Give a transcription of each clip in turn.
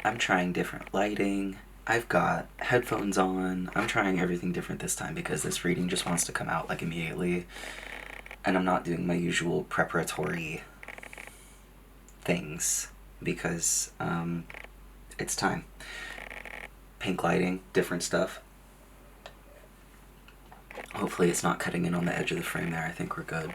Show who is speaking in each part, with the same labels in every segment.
Speaker 1: I'm trying different lighting. I've got headphones on. I'm trying everything different this time because this reading just wants to come out like immediately. And I'm not doing my usual preparatory things because it's time. Pink lighting, different stuff. Hopefully it's not cutting in on the edge of the frame there. I think we're good.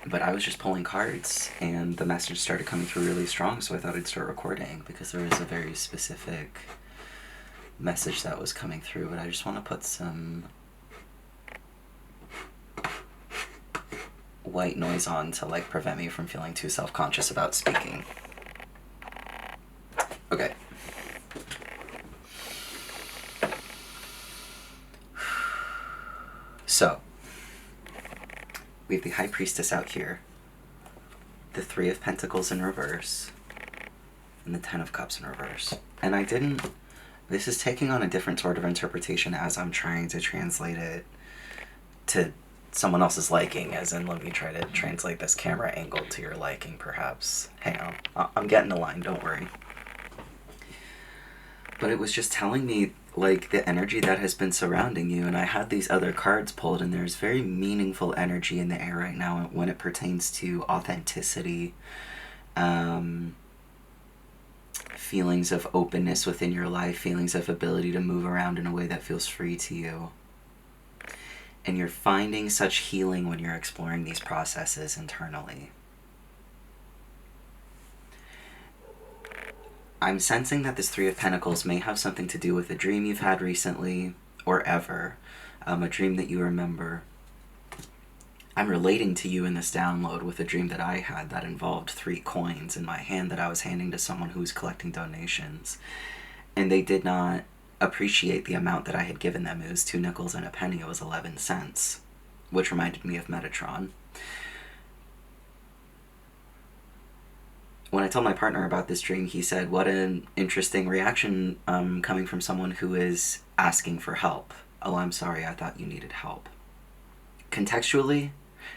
Speaker 1: But I was just pulling cards and the message started coming through really strong, so I thought I'd start recording because there was a very specific message that was coming through. But I just want to put some white noise on to like prevent me from feeling too self-conscious about speaking. Okay. So, we have the High Priestess out here, the Three of Pentacles in reverse, and the Ten of Cups in reverse. And this is taking on a different sort of interpretation as I'm trying to translate it to someone else's liking, as in let me try to translate this camera angle to your liking, perhaps. Hang on, I'm getting the line, don't worry. But it was just telling me like the energy that has been surrounding you, and I had these other cards pulled, and there's very meaningful energy in the air right now when it pertains to authenticity, feelings of openness within your life, feelings of ability to move around in a way that feels free to you. And you're finding such healing when you're exploring these processes internally. I'm sensing that this Three of Pentacles may have something to do with a dream you've had recently or ever, a dream that you remember. I'm relating to you in this download with a dream that I had that involved 3 coins in my hand that I was handing to someone who was collecting donations. And they did not appreciate the amount that I had given them. It was 2 nickels and a penny. It was 11 cents, which reminded me of Metatron. When I told my partner about this dream, he said, what an interesting reaction coming from someone who is asking for help. Oh, I'm sorry, I thought you needed help. Contextually,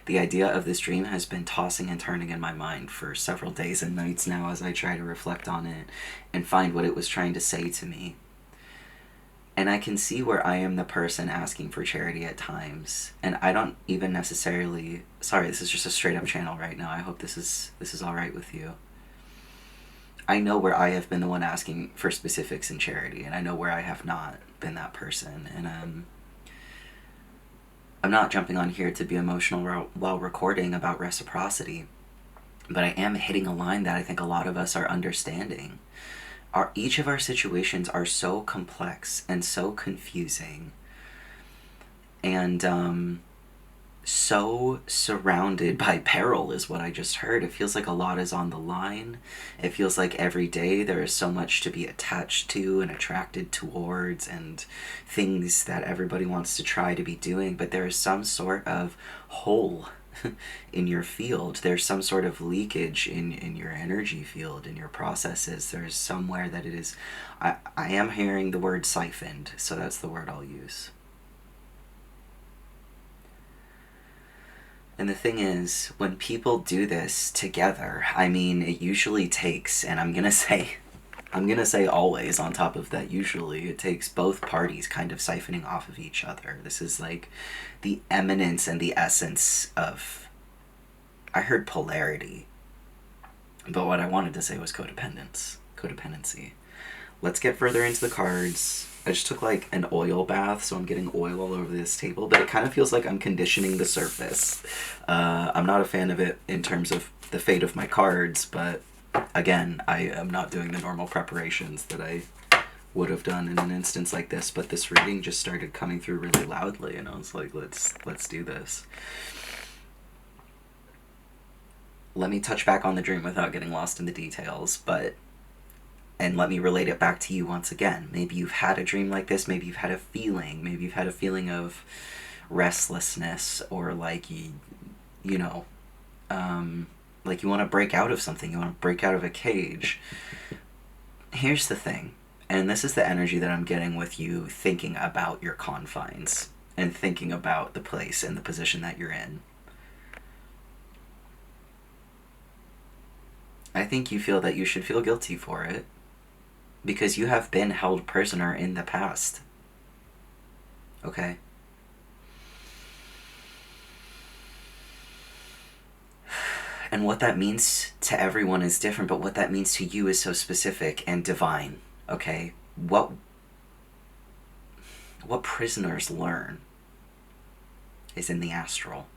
Speaker 1: the idea of this dream has been tossing and turning in my mind for several days and nights now as I try to reflect on it and find what it was trying to say to me. And I can see where I am the person asking for charity at times. And I don't even necessarily... Sorry, this is just a straight up channel right now. I hope this is alright with you. I know where I have been the one asking for specifics in charity, and I know where I have not been that person. And I'm not jumping on here to be emotional while recording about reciprocity, but I am hitting a line that I think a lot of us are understanding. Each of our situations are so complex and so confusing, and so surrounded by peril is what I just heard. It feels like a lot is on the line. It feels like every day there is so much to be attached to and attracted towards, and things that everybody wants to try to be doing, but there is some sort of hole in your field. There's some sort of leakage in your energy field, in your processes. There's somewhere that it is... I am hearing the word siphoned, so that's the word I'll use. And the thing is, when people do this together, I mean, it usually takes, and I'm gonna say always on top of that, usually, it takes both parties kind of siphoning off of each other. This is like the eminence and the essence of... I heard polarity, but what I wanted to say was codependency. Let's get further into the cards. I just took like an oil bath, so I'm getting oil all over this table, but it kind of feels like I'm conditioning the surface. I'm not a fan of it in terms of the fate of my cards, but again, I am not doing the normal preparations that I would have done in an instance like this, but this reading just started coming through really loudly, and I was like, let's do this. Let me touch back on the dream without getting lost in the details, and let me relate it back to you once again. Maybe you've had a dream like this, maybe you've had a feeling, of restlessness, or like, you know, like you want to break out of something, you want to break out of a cage. Here's the thing, and this is the energy that I'm getting with you thinking about your confines, and thinking about the place and the position that you're in. I think you feel that you should feel guilty for it. because you have been held prisoner in the past. Okay? And what that means to everyone is different, but what that means to you is so specific and divine. Okay? What prisoners learn is in the astral.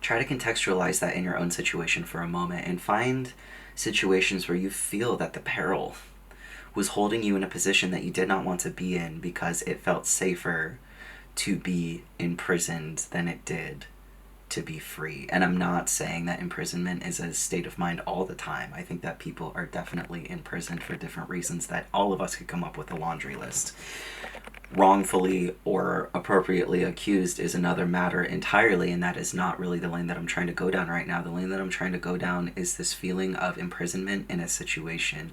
Speaker 1: Try to contextualize that in your own situation for a moment and find situations where you feel that the peril was holding you in a position that you did not want to be in because it felt safer to be imprisoned than it did to be free. And I'm not saying that imprisonment is a state of mind all the time. I think that people are definitely imprisoned for different reasons that all of us could come up with a laundry list. Wrongfully or appropriately accused is another matter entirely, and that is not really the lane that I'm trying to go down right now. The lane that I'm trying to go down is this feeling of imprisonment in a situation.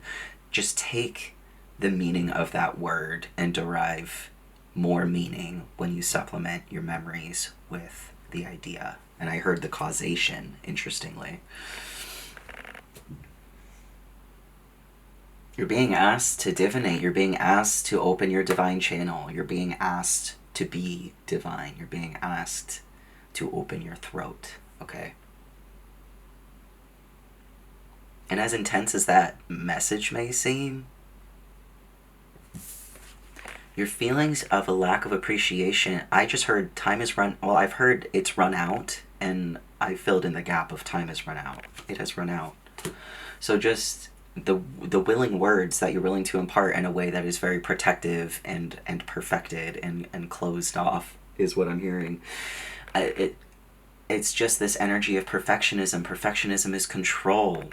Speaker 1: Just take the meaning of that word and derive more meaning when you supplement your memories with the idea. And I heard the causation, interestingly. You're being asked to divinate. You're being asked to open your divine channel. You're being asked to be divine. You're being asked to open your throat, okay? And as intense as that message may seem, your feelings of a lack of appreciation, I just heard time is run, well, I've heard it's run out, and I filled in the gap of time has run out. It has run out. So just the willing words that you're willing to impart in a way that is very protective and perfected and closed off is what I'm hearing. It's just this energy of perfectionism. Perfectionism is control.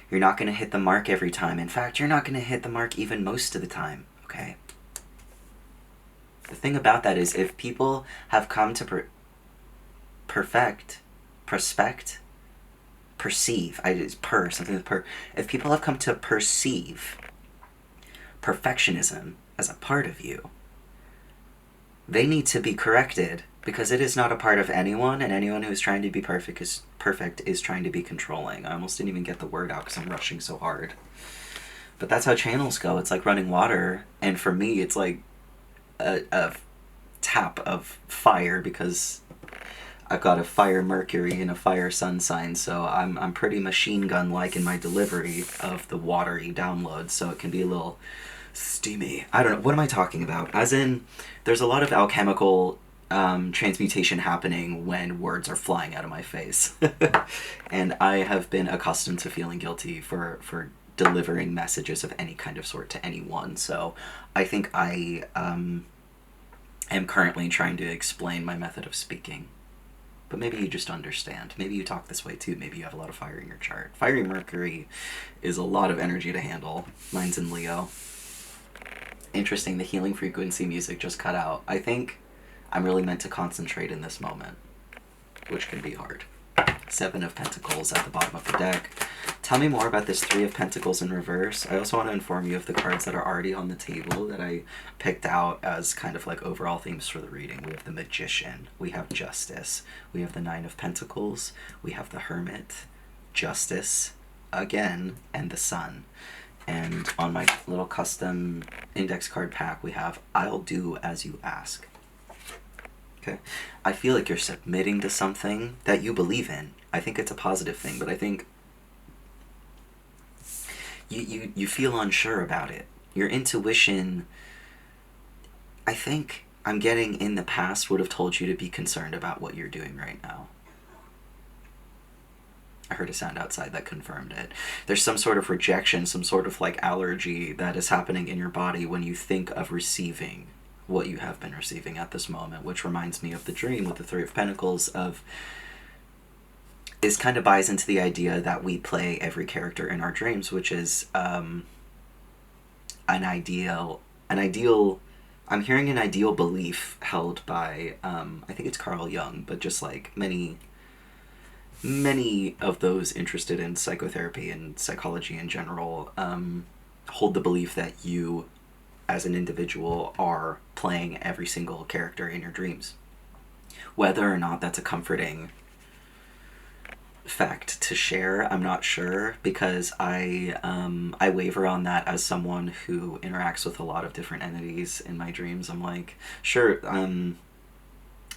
Speaker 1: You're not going to hit the mark every time. In fact, you're not going to hit the mark even most of the time, okay? The thing about that is if people have come to if people have come to perceive perfectionism as a part of you, they need to be corrected because it is not a part of anyone, and anyone who is trying to be perfect is trying to be controlling. I almost didn't even get the word out because I'm rushing so hard. But that's how channels go. It's like running water, and for me it's like a tap of fire because I've got a fire Mercury and a fire sun sign, so I'm pretty machine gun-like in my delivery of the watery downloads, so it can be a little steamy. I don't know, what am I talking about? As in, there's a lot of alchemical transmutation happening when words are flying out of my face. And I have been accustomed to feeling guilty for delivering messages of any kind of sort to anyone, so I think I am currently trying to explain my method of speaking. But maybe you just understand. Maybe you talk this way too. Maybe you have a lot of fire in your chart. Fiery Mercury is a lot of energy to handle. Mine's in Leo. Interesting, the healing frequency music just cut out. I think I'm really meant to concentrate in this moment, which can be hard. 7 of Pentacles at the bottom of the deck. Tell me more about this 3 of Pentacles in reverse. I also want to inform you of the cards that are already on the table that I picked out as kind of like overall themes for the reading. We have the Magician, we have Justice, we have the 9 of Pentacles, we have the Hermit, Justice, again, and the Sun. And on my little custom index card pack, we have I'll do as you ask. Okay, I feel like you're submitting to something that you believe in. I think it's a positive thing, but I think you feel unsure about it. Your intuition, I think I'm getting in the past, would have told you to be concerned about what you're doing right now. I heard a sound outside that confirmed it. There's some sort of rejection, some sort of like allergy that is happening in your body when you think of receiving what you have been receiving at this moment, which reminds me of the dream with the 3 of Pentacles of, this kind of buys into the idea that we play every character in our dreams, which is an ideal, I'm hearing an ideal belief held by, I think it's Carl Jung, but just like many of those interested in psychotherapy and psychology in general, hold the belief that you as an individual are playing every single character in your dreams. Whether or not that's a comforting fact to share. I'm not sure because I waver on that as someone who interacts with a lot of different entities in my dreams. I'm like, sure,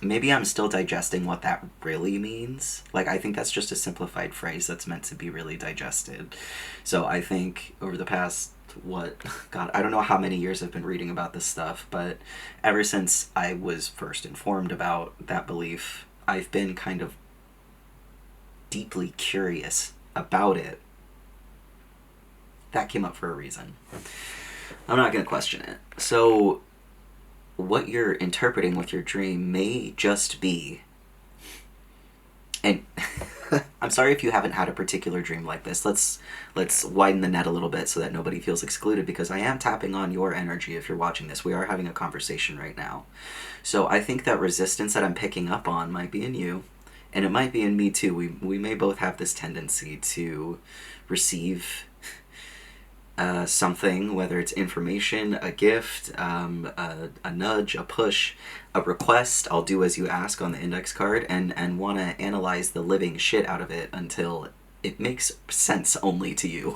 Speaker 1: maybe I'm still digesting what that really means. Like, I think that's just a simplified phrase that's meant to be really digested. So I think over the past, what, God, I don't know how many years I've been reading about this stuff, but ever since I was first informed about that belief, I've been kind of deeply curious about it. That came up for a reason. I'm not going to question it. So, what you're interpreting with your dream may just be, and I'm sorry if you haven't had a particular dream like this. Let's widen the net a little bit so that nobody feels excluded, because I am tapping on your energy if you're watching this. We are having a conversation right now. So I think that resistance that I'm picking up on might be in you, and it might be in me too. We may both have this tendency to receive something, whether it's information, a gift, a nudge, a push, a request. I'll do as you ask on the index card, and want to analyze the living shit out of it until it makes sense only to you.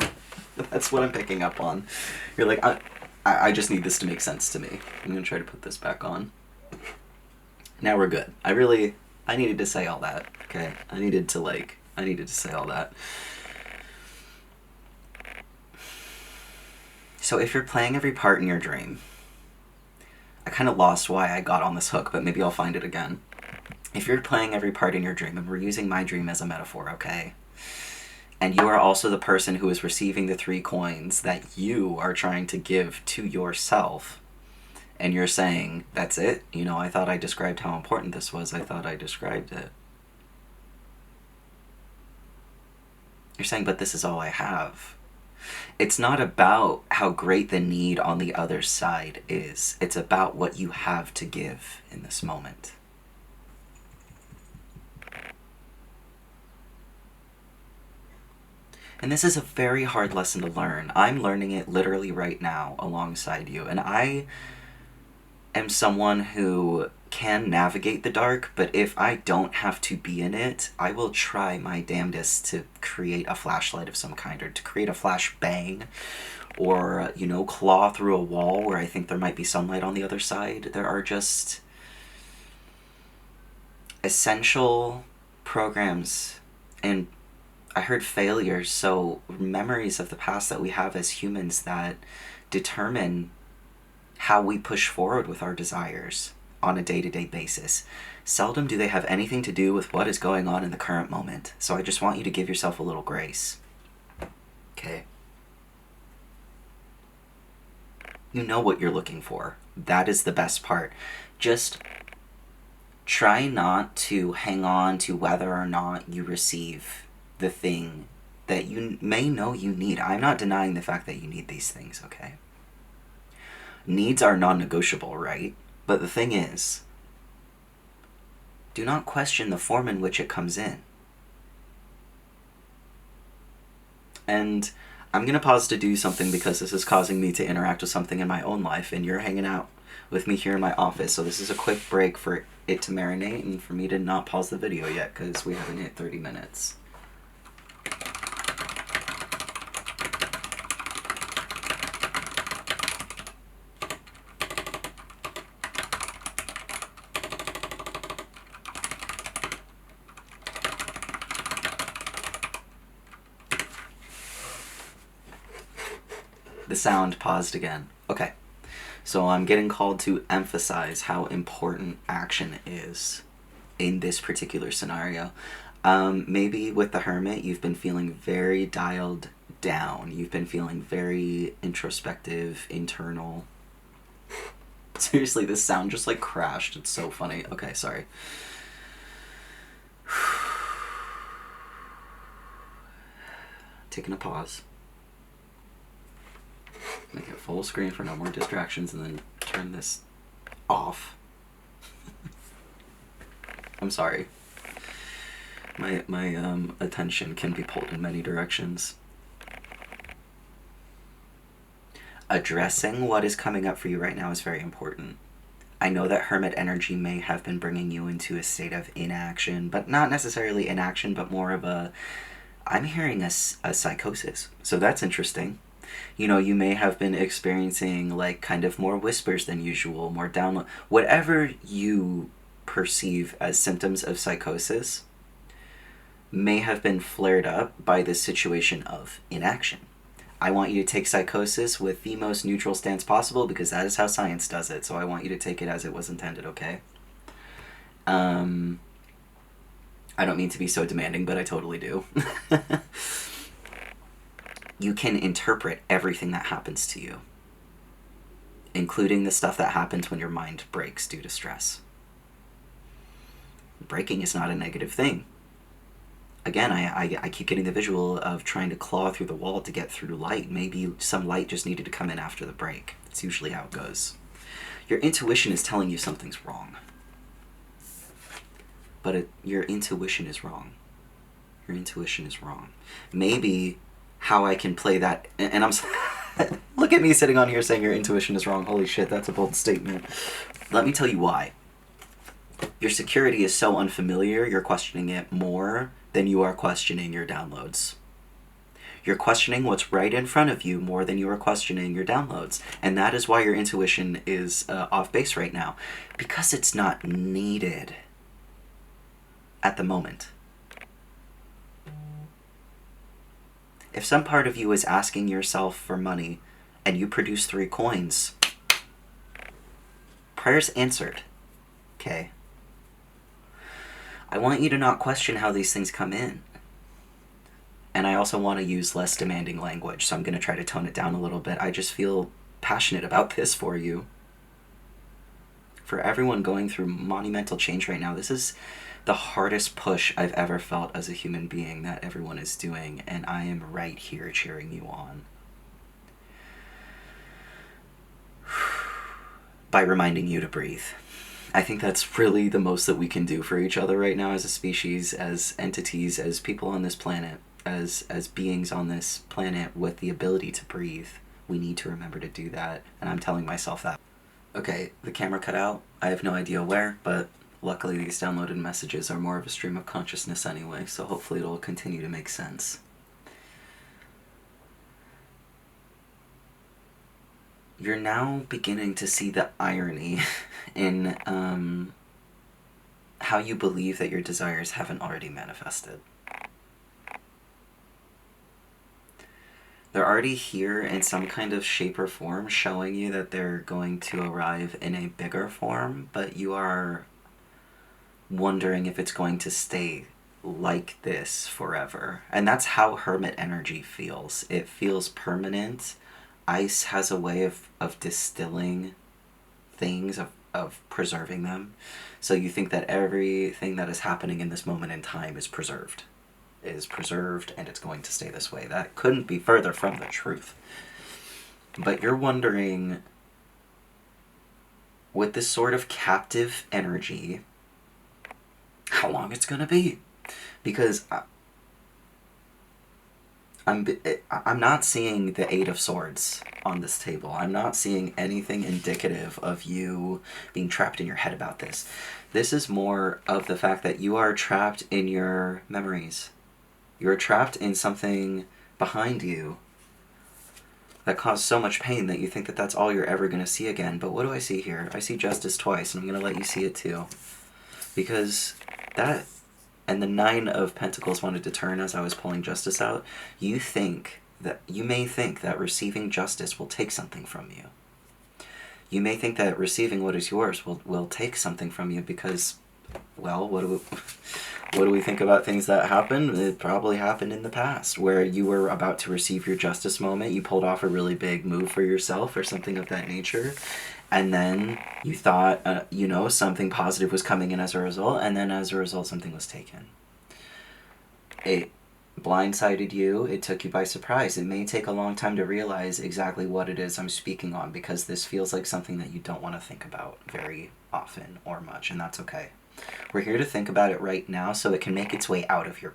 Speaker 1: That's what I'm picking up on. You're like, I just need this to make sense to me. I'm going to try to put this back on. Now we're good. I needed to say all that, okay? I needed to say all that. So if you're playing every part in your dream, I kind of lost why I got on this hook, but maybe I'll find it again. If you're playing every part in your dream, and we're using my dream as a metaphor, okay? And you are also the person who is receiving the 3 coins that you are trying to give to yourself, and you're saying, that's it? You know, I thought I described how important this was. I thought I described it. You're saying, but this is all I have. It's not about how great the need on the other side is. It's about what you have to give in this moment. And this is a very hard lesson to learn. I'm learning it literally right now alongside you. And I am someone who can navigate the dark, but if I don't have to be in it, I will try my damnedest to create a flashlight of some kind, or to create a flash bang, or, you know, claw through a wall where I think there might be sunlight on the other side. There are just essential programs, and I heard failures, so memories of the past that we have as humans that determine how we push forward with our desires on a day-to-day basis. Seldom do they have anything to do with what is going on in the current moment. So I just want you to give yourself a little grace. Okay? You know what you're looking for. That is the best part. Just try not to hang on to whether or not you receive the thing that you may know you need. I'm not denying the fact that you need these things, okay? Needs are non-negotiable, right? But the thing is, do not question the form in which it comes in. And I'm going to pause to do something because this is causing me to interact with something in my own life, and you're hanging out with me here in my office, so this is a quick break for it to marinate and for me to not pause the video yet because we haven't hit 30 minutes. The sound paused again. Okay. So I'm getting called to emphasize how important action is in this particular scenario. Maybe with the Hermit, you've been feeling very dialed down. You've been feeling very introspective, internal. Seriously, this sound just like crashed. It's so funny. Okay, sorry. Taking a pause. Make it full screen for no more distractions, and then turn this off. I'm sorry. My attention can be pulled in many directions. Addressing what is coming up for you right now is very important. I know that hermit energy may have been bringing you into a state of inaction, but not necessarily inaction, but more of a, I'm hearing a psychosis. So that's interesting. You know, you may have been experiencing like kind of more whispers than usual, more download, whatever you perceive as symptoms of psychosis may have been flared up by this situation of inaction. I want you to take psychosis with the most neutral stance possible because that is how science does it. So I want you to take it as it was intended, okay? I don't mean to be so demanding, but I totally do. You can interpret everything that happens to you, including the stuff that happens when your mind breaks due to stress. Breaking is not a negative thing. Again, I keep getting the visual of trying to claw through the wall to get through light. Maybe some light just needed to come in after the break. That's usually how it goes. Your intuition is telling you something's wrong. But your intuition is wrong. Your intuition is wrong. Maybe how I can play that, and I'm look at me sitting on here saying your intuition is wrong. Holy shit, that's a bold statement. Let me tell you why. Your security is so unfamiliar, you're questioning it more than you are questioning your downloads. You're questioning what's right in front of you more than you are questioning your downloads. And that is why your intuition is off base right now. Because it's not needed at the moment. If some part of you is asking yourself for money and you produce 3 coins, prayer's answered. Okay? I want you to not question how these things come in. And I also want to use less demanding language, so I'm going to try to tone it down a little bit. I just feel passionate about this for you. For everyone going through monumental change right now, this is the hardest push I've ever felt as a human being that everyone is doing, and I am right here cheering you on. By reminding you to breathe. I think that's really the most that we can do for each other right now as a species, as entities, as people on this planet, as beings on this planet with the ability to breathe. We need to remember to do that, and I'm telling myself that. Okay, the camera cut out. I have no idea where, but luckily these downloaded messages are more of a stream of consciousness anyway, so hopefully it'll continue to make sense. You're now beginning to see the irony in how you believe that your desires haven't already manifested. They're already here in some kind of shape or form, showing you that they're going to arrive in a bigger form, but you are wondering if it's going to stay like this forever. And that's how hermit energy feels. It feels permanent. Ice has a way of distilling things, of preserving them. So you think that everything that is happening in this moment in time is preserved, and it's going to stay this way. That couldn't be further from the truth. But you're wondering, with this sort of captive energy, how long it's going to be. Because I'm not seeing the 8 of Swords on this table. I'm not seeing anything indicative of you being trapped in your head about this. This is more of the fact that you are trapped in your memories. You're trapped in something behind you that caused so much pain that you think that that's all you're ever going to see again. But what do I see here? I see justice twice, and I'm going to let you see it too. Because that... and the 9 of Pentacles wanted to turn as I was pulling justice out. You may think that receiving justice will take something from you. You may think that receiving what is yours will take something from you because, well, what do we think about things that happen? It probably happened in the past where you were about to receive your justice moment. You pulled off a really big move for yourself or something of that nature. And then you thought, something positive was coming in as a result, and then as a result, something was taken. It blindsided you. It took you by surprise. It may take a long time to realize exactly what it is I'm speaking on, because this feels like something that you don't want to think about very often or much, and that's okay. We're here to think about it right now so it can make its way out of your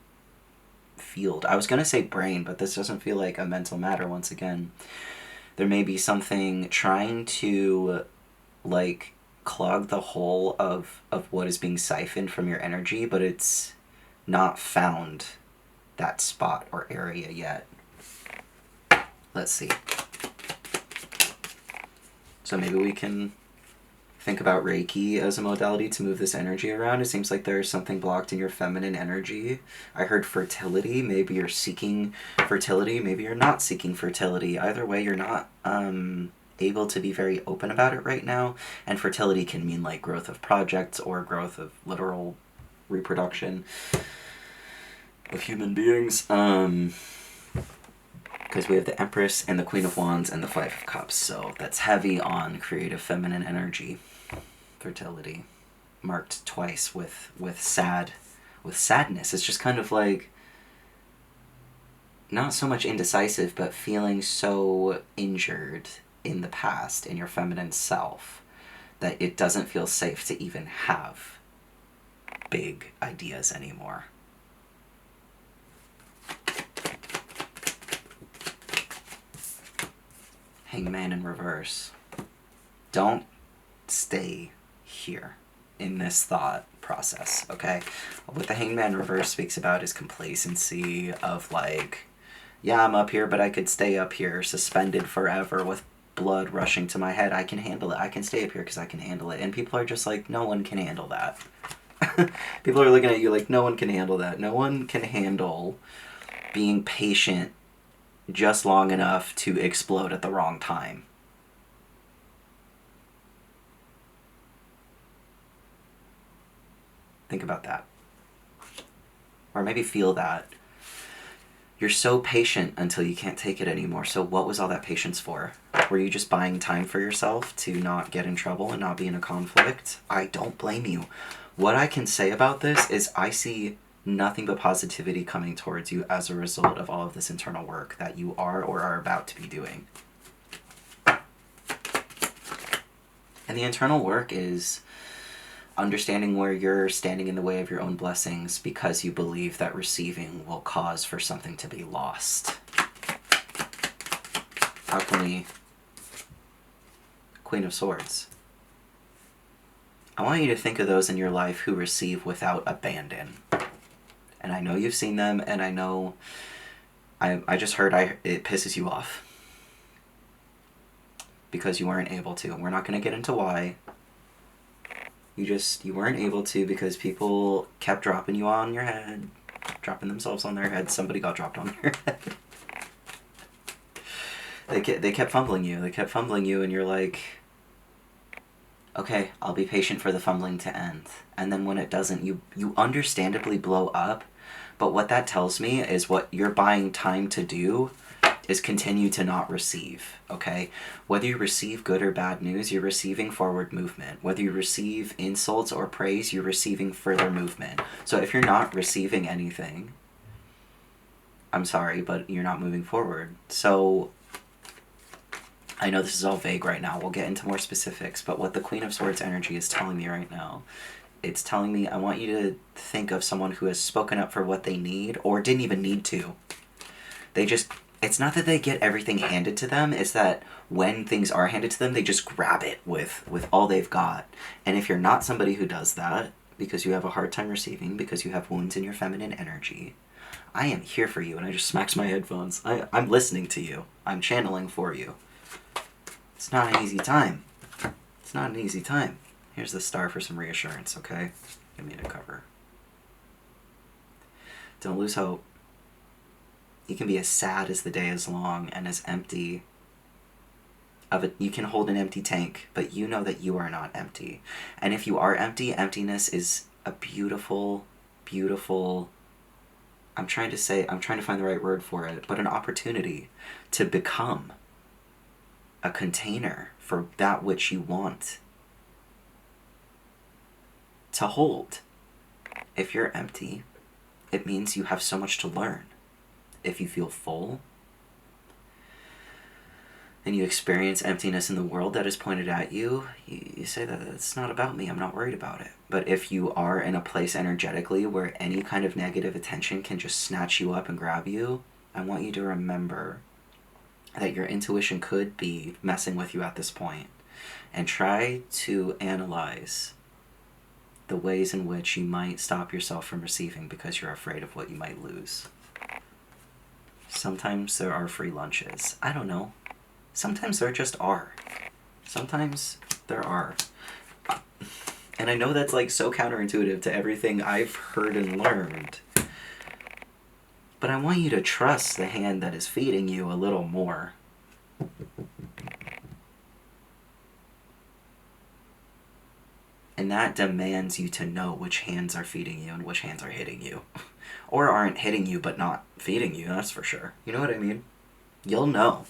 Speaker 1: field. I was going to say brain, but this doesn't feel like a mental matter once again. There may be something trying to, clog the hole of what is being siphoned from your energy, but it's not found that spot or area yet. Let's see. So maybe we can think about Reiki as a modality to move this energy around. It seems like there's something blocked in your feminine energy. I heard fertility. Maybe you're seeking fertility. Maybe you're not seeking fertility. Either way, you're not able to be very open about it right now. And fertility can mean like growth of projects or growth of literal reproduction of human beings. Because we have the Empress and the Queen of Wands and the Five of Cups. So that's heavy on creative feminine energy. Fertility marked twice with sadness. It's just kind of like not so much indecisive, but feeling so injured in the past in your feminine self that it doesn't feel safe to even have big ideas anymore. Hangman in reverse. Don't stay here in this thought process, okay? What the Hangman reverse speaks about is complacency of like, yeah, I'm up here, but I could stay up here suspended forever with blood rushing to my head. I can handle it. I can stay up here because I can handle it. And people are just like, no one can handle that. People are looking at you like, no one can handle that. No one can handle being patient just long enough to explode at the wrong time. Think about that. Or maybe feel that. You're so patient until you can't take it anymore. So what was all that patience for? Were you just buying time for yourself to not get in trouble and not be in a conflict? I don't blame you. What I can say about this is I see nothing but positivity coming towards you as a result of all of this internal work that you are or are about to be doing. And the internal work is understanding where you're standing in the way of your own blessings because you believe that receiving will cause for something to be lost. How can we... Queen of Swords. I want you to think of those in your life who receive without abandon. And I know you've seen them, and I know... I just heard it pisses you off. Because you weren't able to. We're not going to get into why. You weren't able to because people kept dropping you on your head. Dropping themselves on their head. Somebody got dropped on their head. They kept fumbling you. They kept fumbling you, and you're like... Okay, I'll be patient for the fumbling to end. And then when it doesn't, you understandably blow up. But what that tells me is what you're buying time to do is continue to not receive, okay? Whether you receive good or bad news, you're receiving forward movement. Whether you receive insults or praise, you're receiving further movement. So if you're not receiving anything, I'm sorry, but you're not moving forward. So I know this is all vague right now. We'll get into more specifics, but what the Queen of Swords energy is telling me right now, it's telling me I want you to think of someone who has spoken up for what they need or didn't even need to. It's not that they get everything handed to them, it's that when things are handed to them, they just grab it with all they've got. And if you're not somebody who does that, because you have a hard time receiving, because you have wounds in your feminine energy, I am here for you. And I just smacked my headphones. I'm listening to you. I'm channeling for you. It's not an easy time. It's not an easy time. Here's the star for some reassurance, okay? Give me a cover. Don't lose hope. You can be as sad as the day is long and as empty of it. You can hold an empty tank, but you know that you are not empty. And if you are empty, emptiness is a beautiful, beautiful... I'm trying to find the right word for it, but an opportunity to become a container for that which you want to hold. If you're empty, it means you have so much to learn. If you feel full and you experience emptiness in the world that is pointed at you, you say that it's not about me, I'm not worried about it. But if you are in a place energetically where any kind of negative attention can just snatch you up and grab you, I want you to remember that your intuition could be messing with you at this point. and try to analyze the ways in which you might stop yourself from receiving because you're afraid of what you might lose. Sometimes there are free lunches. I don't know. Sometimes there just are. Sometimes there are. And I know that's like so counterintuitive to everything I've heard and learned. But I want you to trust the hand that is feeding you a little more. And that demands you to know which hands are feeding you and which hands are hitting you. Or aren't hitting you but not feeding you, that's for sure. You know what I mean? You'll know.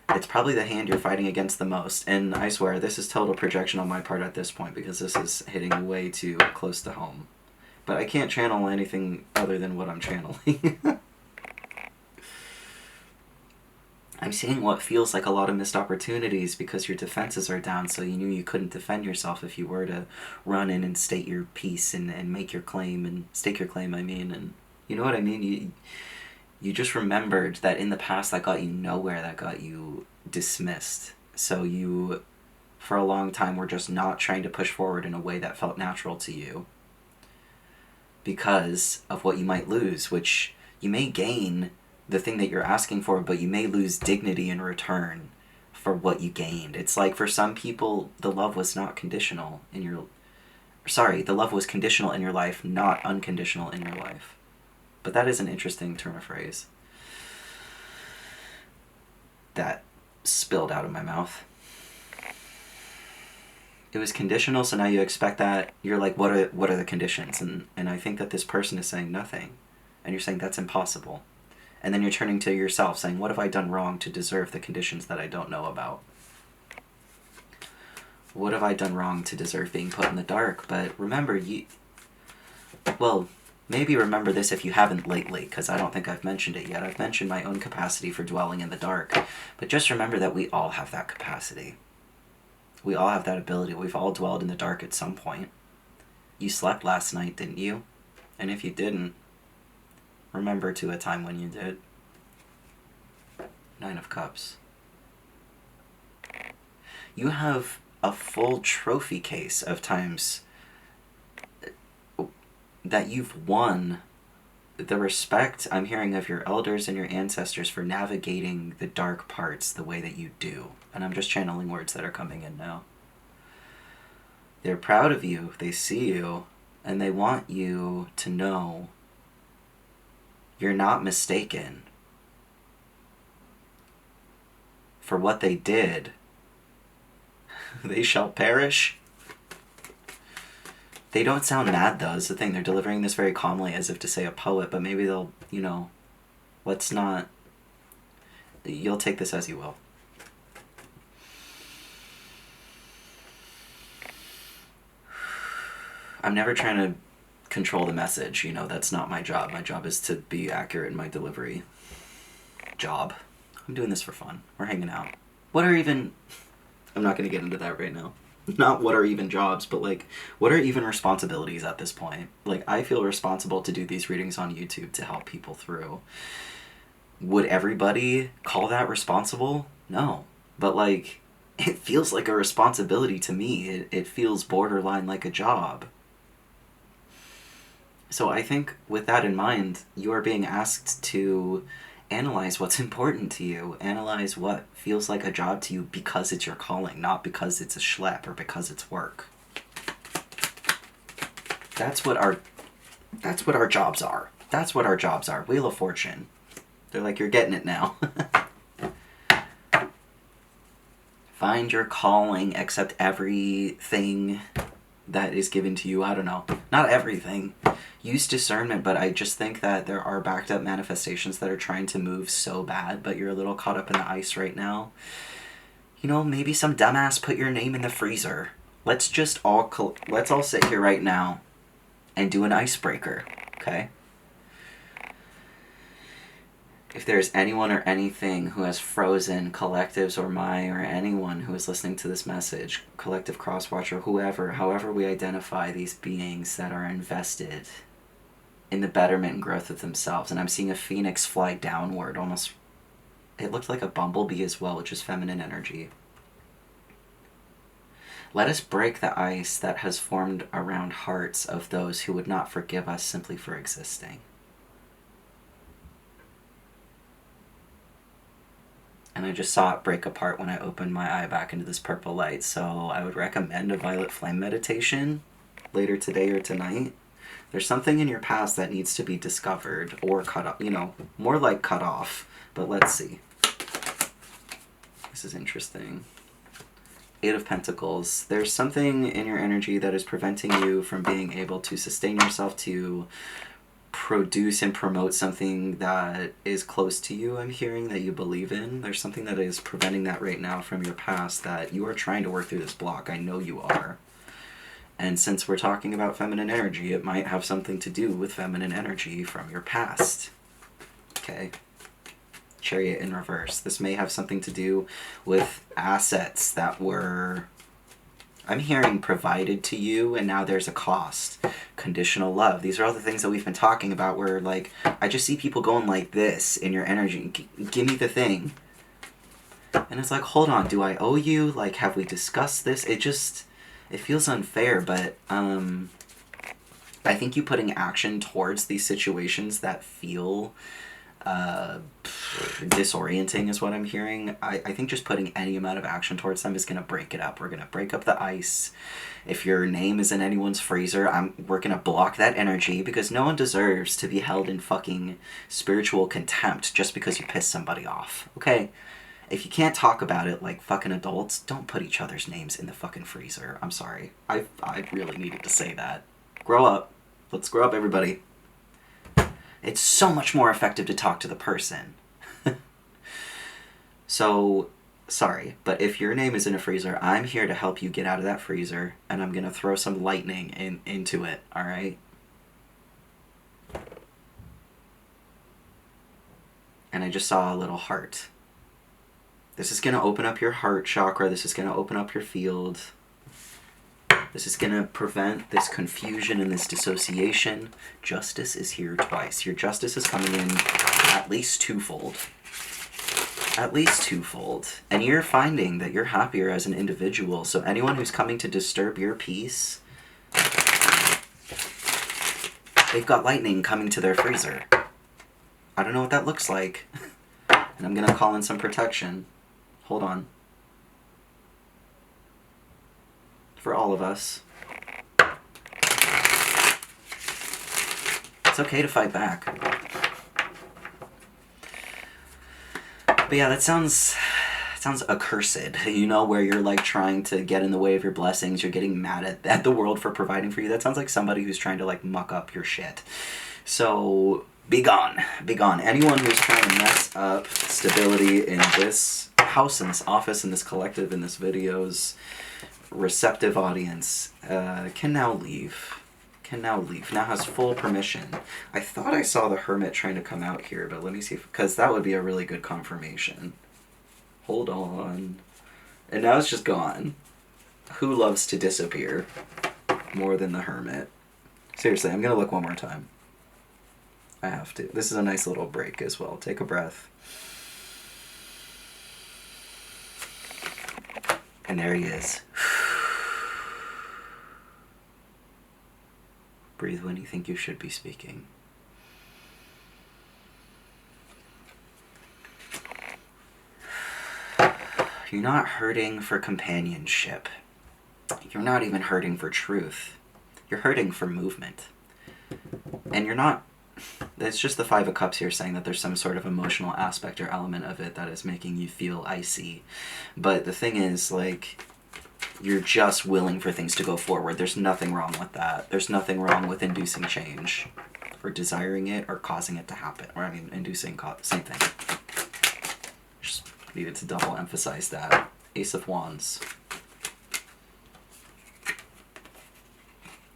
Speaker 1: It's probably the hand you're fighting against the most. And I swear, this is total projection on my part at this point because this is hitting way too close to home. But I can't channel anything other than what I'm channeling. I'm seeing what feels like a lot of missed opportunities because your defenses are down, so you knew you couldn't defend yourself if you were to run in and state your piece and make your claim, and stake your claim, and you know what I mean? You just remembered that in the past that got you nowhere, that got you dismissed. So you, for a long time, were just not trying to push forward in a way that felt natural to you because of what you might lose, which you may gain the thing that you're asking for, but you may lose dignity in return for what you gained. It's like for some people, the love was not conditional in your... Sorry, the love was conditional in your life, not unconditional in your life. But that is an interesting turn of phrase that spilled out of my mouth. It was conditional, so now you expect that. You're like, what are the conditions? And I think that this person is saying nothing. And you're saying that's impossible. And then you're turning to yourself saying, what have I done wrong to deserve the conditions that I don't know about? What have I done wrong to deserve being put in the dark? But remember, well, maybe remember this if you haven't lately, because I don't think I've mentioned it yet. I've mentioned my own capacity for dwelling in the dark. But just remember that we all have that capacity. We all have that ability. We've all dwelled in the dark at some point. You slept last night, didn't you? And if you didn't, remember to a time when you did. 9 of Cups. You have a full trophy case of times that you've won the respect I'm hearing of your elders and your ancestors for navigating the dark parts the way that you do. And I'm just channeling words that are coming in now. They're proud of you, they see you, and they want you to know you're not mistaken. For what they did, they shall perish. They don't sound mad, though, is the thing. They're delivering this very calmly as if to say a poet, but maybe they'll, let's not... You'll take this as you will. I'm never trying to control the message, that's not my job. My job is to be accurate in my delivery. I'm doing this for fun. We're hanging out. I'm not going to get into that right now. Not what are even jobs, but what are even responsibilities at this point? I feel responsible to do these readings on YouTube to help people through. Would everybody call that responsible? No. But it feels like a responsibility to me. It feels borderline like a job. So I think with that in mind, you are being asked to analyze what's important to you. Analyze what feels like a job to you because it's your calling, not because it's a schlep or because it's work. That's what our jobs are. That's what our jobs are. Wheel of Fortune. They're like, you're getting it now. Find your calling, accept everything that is given to you. I don't know. Not everything. Use discernment, but I just think that there are backed up manifestations that are trying to move so bad, but you're a little caught up in the ice right now. Maybe some dumbass put your name in the freezer. Let's all sit here right now and do an icebreaker, okay? If there's anyone or anything who has frozen collectives or or anyone who is listening to this message, collective crosswatch or whoever, however we identify these beings that are invested in the betterment and growth of themselves. And I'm seeing a phoenix fly downward, almost, it looked like a bumblebee as well, which is feminine energy. Let us break the ice that has formed around hearts of those who would not forgive us simply for existing. And I just saw it break apart when I opened my eye back into this purple light. So I would recommend a violet flame meditation later today or tonight. There's something in your past that needs to be discovered or cut off, more like cut off. But let's see. This is interesting. Eight of Pentacles. There's something in your energy that is preventing you from being able to sustain yourself, to produce and promote something that is close to you, I'm hearing, that you believe in. There's something that is preventing that right now from your past that you are trying to work through this block. I know you are. And since we're talking about feminine energy, it might have something to do with feminine energy from your past. Okay? Chariot in reverse. This may have something to do with assets that were, I'm hearing, provided to you, and now there's a cost. Conditional love. These are all the things that we've been talking about where, like, I just see people going like this in your energy. Give me the thing. And it's like, hold on, do I owe you? Like, have we discussed this? It feels unfair, but I think you putting action towards these situations that feel disorienting is what I'm hearing. I think just putting any amount of action towards them is going to break it up. We're going to break up the ice. If your name is in anyone's freezer, we're going to block that energy, because no one deserves to be held in fucking spiritual contempt just because you piss somebody off. Okay? If you can't talk about it like fucking adults, don't put each other's names in the fucking freezer. I'm sorry. I really needed to say that. Grow up. Let's grow up, everybody. It's so much more effective to talk to the person. So, sorry, but if your name is in a freezer, I'm here to help you get out of that freezer, and I'm going to throw some lightning into it, alright? And I just saw a little heart. This is going to open up your heart chakra. This is going to open up your field. This is going to prevent this confusion and this dissociation. Justice is here twice. Your justice is coming in at least twofold. At least twofold. And you're finding that you're happier as an individual. So anyone who's coming to disturb your peace, they've got lightning coming to their freezer. I don't know what that looks like. And I'm going to call in some protection. Hold on. For all of us. It's okay to fight back. But yeah, that sounds accursed, where you're like trying to get in the way of your blessings, you're getting mad at the world for providing for you. That sounds like somebody who's trying to like muck up your shit. So, be gone. Be gone. Anyone who's trying to mess up stability in this house, in this office, in this collective, in this video's receptive audience, can now leave. Now has full permission. I thought I saw the Hermit trying to come out here, but let me see, because that would be a really good confirmation. Hold on. And now it's just gone. Who loves to disappear more than the Hermit? Seriously, I'm going to look one more time. I have to. This is a nice little break as well. Take a breath. And there he is. Breathe when you think you should be speaking. You're not hurting for companionship. You're not even hurting for truth. You're hurting for movement. And you're not... It's just the Five of Cups here saying that there's some sort of emotional aspect or element of it that is making you feel icy. But the thing is, like... You're just willing for things to go forward. There's nothing wrong with that. There's nothing wrong with inducing change. Or desiring it, or causing it to happen. Or, inducing, same thing. Just needed to double emphasize that. Ace of Wands.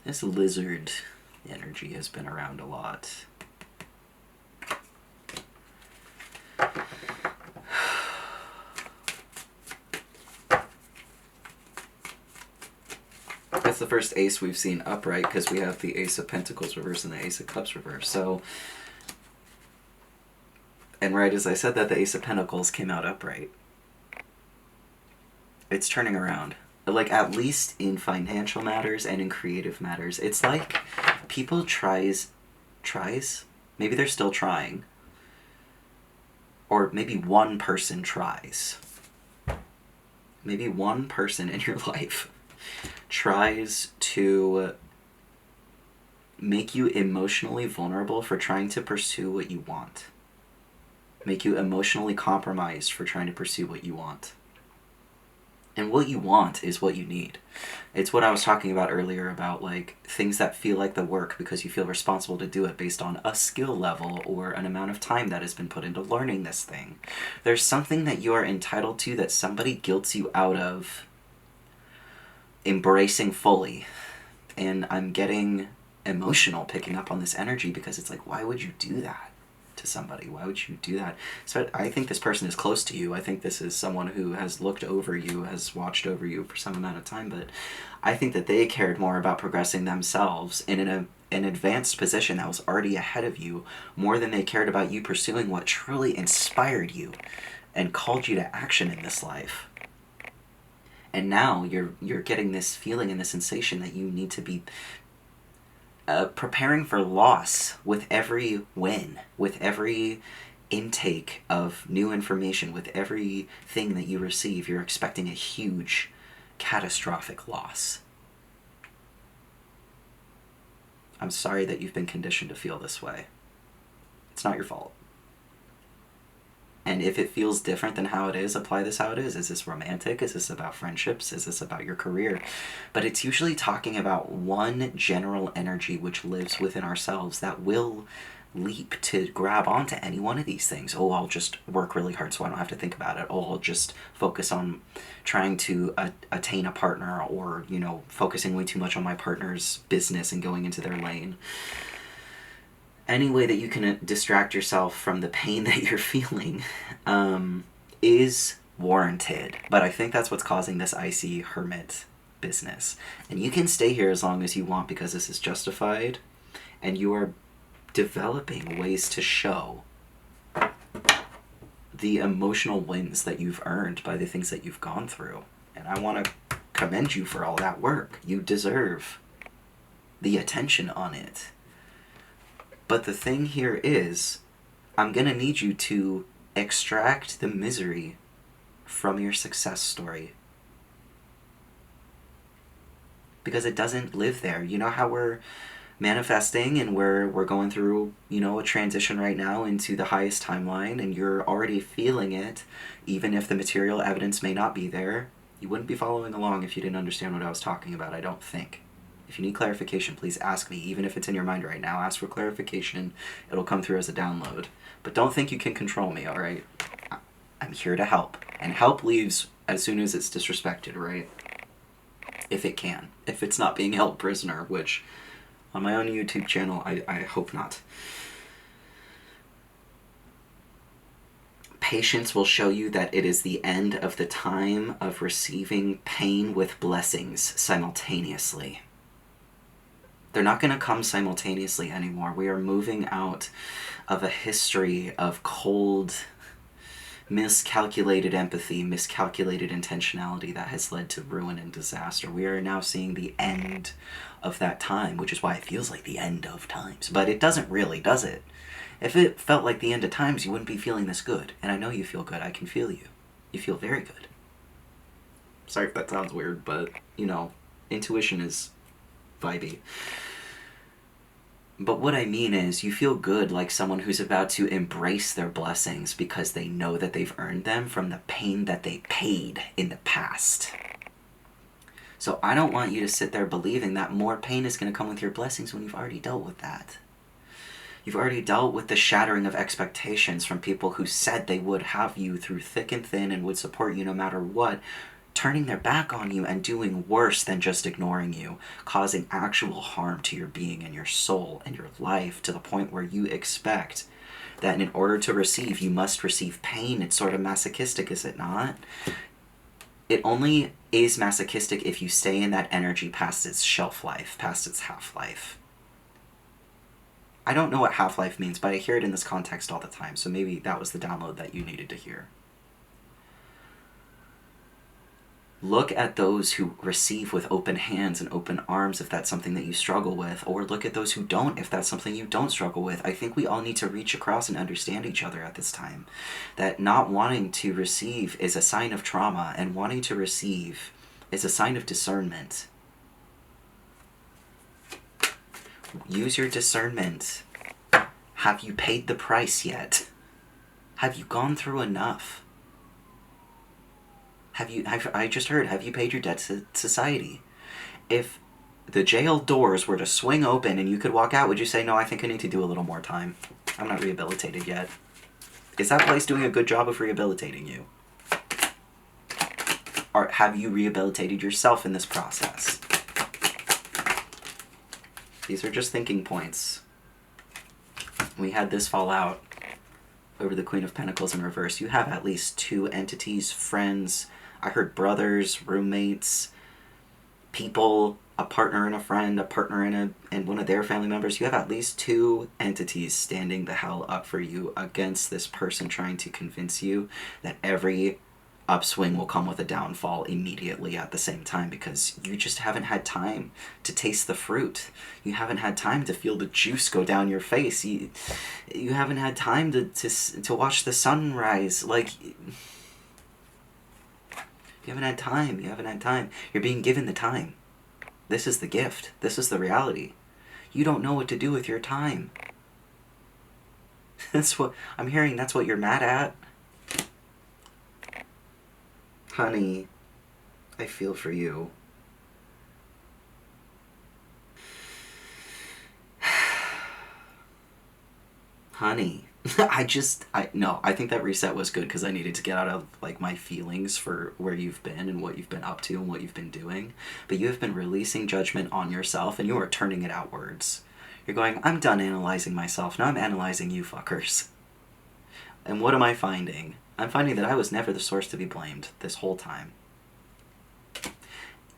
Speaker 1: This lizard energy has been around a lot. That's the first ace we've seen upright, because we have the Ace of Pentacles reverse and the Ace of Cups reverse. So, and right as I said that, the Ace of Pentacles came out upright. It's turning around. Like, at least in financial matters and in creative matters, it's like people tries, maybe they're still trying, or maybe one person tries. Maybe one person in your life tries to make you emotionally vulnerable for trying to pursue what you want. Make you emotionally compromised for trying to pursue what you want. And what you want is what you need. It's what I was talking about earlier about, like, things that feel like the work because you feel responsible to do it based on a skill level or an amount of time that has been put into learning this thing. There's something that you are entitled to that somebody guilts you out of embracing fully. And I'm getting emotional picking up on this energy because it's like, why would you do that to somebody? Why would you do that? So I think this person is close to you. I think this is someone who has looked over you, has watched over you for some amount of time, but I think that they cared more about progressing themselves in an advanced position that was already ahead of you more than they cared about you pursuing what truly inspired you and called you to action in this life. And now you're getting this feeling and this sensation that you need to be preparing for loss with every win, with every intake of new information, with everything that you receive. You're expecting a huge, catastrophic loss. I'm sorry that you've been conditioned to feel this way. It's not your fault. And if it feels different than how it is, apply this how it is. Is this romantic? Is this about friendships? Is this about your career? But it's usually talking about one general energy which lives within ourselves that will leap to grab onto any one of these things. Oh, I'll just work really hard so I don't have to think about it. Oh, I'll just focus on trying to attain a partner, or, focusing way too much on my partner's business and going into their lane. Any way that you can distract yourself from the pain that you're feeling is warranted. But I think that's what's causing this icy hermit business. And you can stay here as long as you want because this is justified, and you are developing ways to show the emotional wins that you've earned by the things that you've gone through. And I want to commend you for all that work. You deserve the attention on it. But the thing here is, I'm going to need you to extract the misery from your success story. Because it doesn't live there. You know how we're manifesting and we're going through, a transition right now into the highest timeline, and you're already feeling it, even if the material evidence may not be there. You wouldn't be following along if you didn't understand what I was talking about, I don't think. If you need clarification, please ask me. Even if it's in your mind right now, ask for clarification. It'll come through as a download. But don't think you can control me, alright? I'm here to help. And help leaves as soon as it's disrespected, right? If it can. If it's not being held prisoner, which on my own YouTube channel, I hope not. Patience will show you that it is the end of the time of receiving pain with blessings simultaneously. They're not going to come simultaneously anymore. We are moving out of a history of cold, miscalculated empathy, miscalculated intentionality that has led to ruin and disaster. We are now seeing the end of that time, which is why it feels like the end of times. But it doesn't really, does it? If it felt like the end of times, you wouldn't be feeling this good. And I know you feel good. I can feel you. You feel very good. Sorry if that sounds weird, but, intuition is vibey. But what I mean is, you feel good like someone who's about to embrace their blessings because they know that they've earned them from the pain that they paid in the past. So I don't want you to sit there believing that more pain is going to come with your blessings when you've already dealt with that. You've already dealt with the shattering of expectations from people who said they would have you through thick and thin and would support you no matter what, turning their back on you and doing worse than just ignoring you, causing actual harm to your being and your soul and your life, to the point where you expect that in order to receive, you must receive pain. It's sort of masochistic, is it not? It only is masochistic if you stay in that energy past its shelf life, past its half-life. I don't know what half-life means, but I hear it in this context all the time, so maybe that was the download that you needed to hear. Look at those who receive with open hands and open arms if that's something that you struggle with, or look at those who don't if that's something you don't struggle with. I think we all need to reach across and understand each other at this time. That not wanting to receive is a sign of trauma, and wanting to receive is a sign of discernment. Use your discernment. Have you paid the price yet? Have you gone through enough? I just heard, have you paid your debt to society? If the jail doors were to swing open and you could walk out, would you say, no, I think I need to do a little more time. I'm not rehabilitated yet. Is that place doing a good job of rehabilitating you? Or have you rehabilitated yourself in this process? These are just thinking points. We had this fall out over the Queen of Pentacles in reverse. You have at least 2 entities, friends, I heard brothers, roommates, people, a partner and a friend, a partner and one of their family members. You have at least 2 entities standing the hell up for you against this person trying to convince you that every upswing will come with a downfall immediately at the same time, because you just haven't had time to taste the fruit. You haven't had time to feel the juice go down your face. You haven't had time to watch the sunrise. Like, you haven't had time. You haven't had time. You're being given the time. This is the gift. This is the reality. You don't know what to do with your time. That's what I'm hearing. That's what you're mad at. Honey, I feel for you. Honey, I think that reset was good because I needed to get out of like my feelings for where you've been and what you've been up to and what you've been doing. But you have been releasing judgment on yourself and you are turning it outwards. You're going, I'm done analyzing myself. Now I'm analyzing you fuckers. And what am I finding? I'm finding that I was never the source to be blamed this whole time.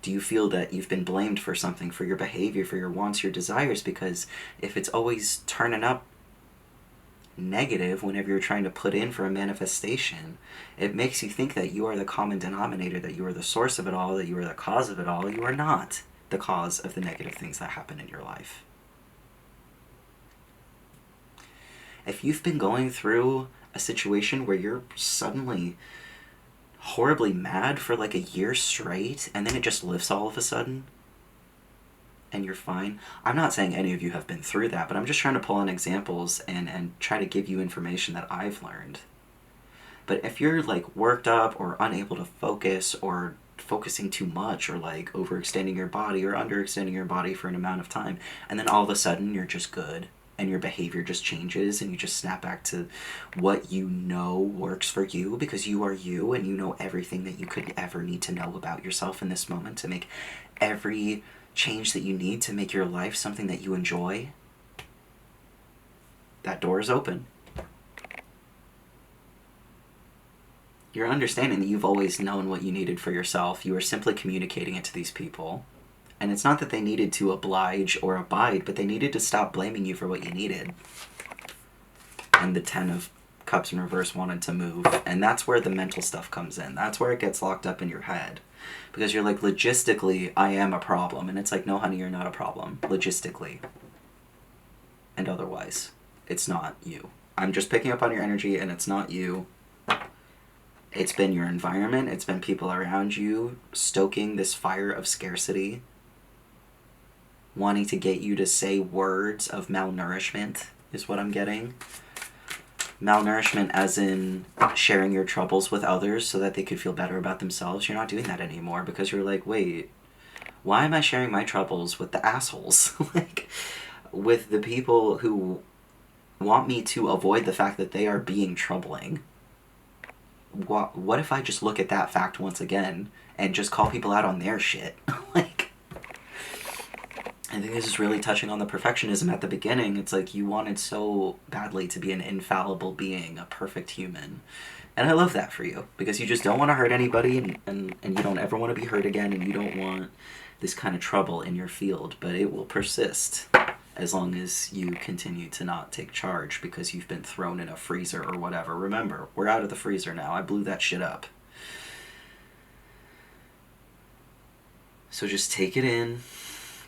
Speaker 1: Do you feel that you've been blamed for something, for your behavior, for your wants, your desires? Because if it's always turning up negative whenever you're trying to put in for a manifestation, it makes you think that you are the common denominator, that you are the source of it all, that you are the cause of it all. You are not the cause of the negative things that happen in your life. If you've been going through a situation where you're suddenly horribly mad for like a year straight and then it just lifts all of a sudden and you're fine. I'm not saying any of you have been through that, but I'm just trying to pull on examples and try to give you information that I've learned. But if you're like worked up or unable to focus or focusing too much or like overextending your body or underextending your body for an amount of time, and then all of a sudden you're just good and your behavior just changes and you just snap back to what you know works for you because you are you and you know everything that you could ever need to know about yourself in this moment to make every change that you need to make your life something that you enjoy, that door is open. You're understanding that you've always known what you needed for yourself. You are simply communicating it to these people. And it's not that they needed to oblige or abide, but they needed to stop blaming you for what you needed. And the 10 of Cups in reverse wanted to move. And that's where the mental stuff comes in. That's where it gets locked up in your head. Because you're like, logistically, I am a problem. And it's like, no, honey, you're not a problem. Logistically. And otherwise, it's not you. I'm just picking up on your energy, and it's not you. It's been your environment. It's been people around you stoking this fire of scarcity, wanting to get you to say words of malnourishment is what I'm getting. Malnourishment as in sharing your troubles with others so that they could feel better about themselves. You're not doing that anymore because you're like, wait, why am I sharing my troubles with the assholes? Like, with the people who want me to avoid the fact that they are being troubling. What if I just look at that fact once again and just call people out on their shit? Like, I think this is really touching on the perfectionism at the beginning. It's like you wanted so badly to be an infallible being, a perfect human. And I love that for you, because you just don't want to hurt anybody, and you don't ever want to be hurt again, and you don't want this kind of trouble in your field, but it will persist as long as you continue to not take charge because you've been thrown in a freezer or whatever. Remember, we're out of the freezer now. I blew that shit up. So just take it in.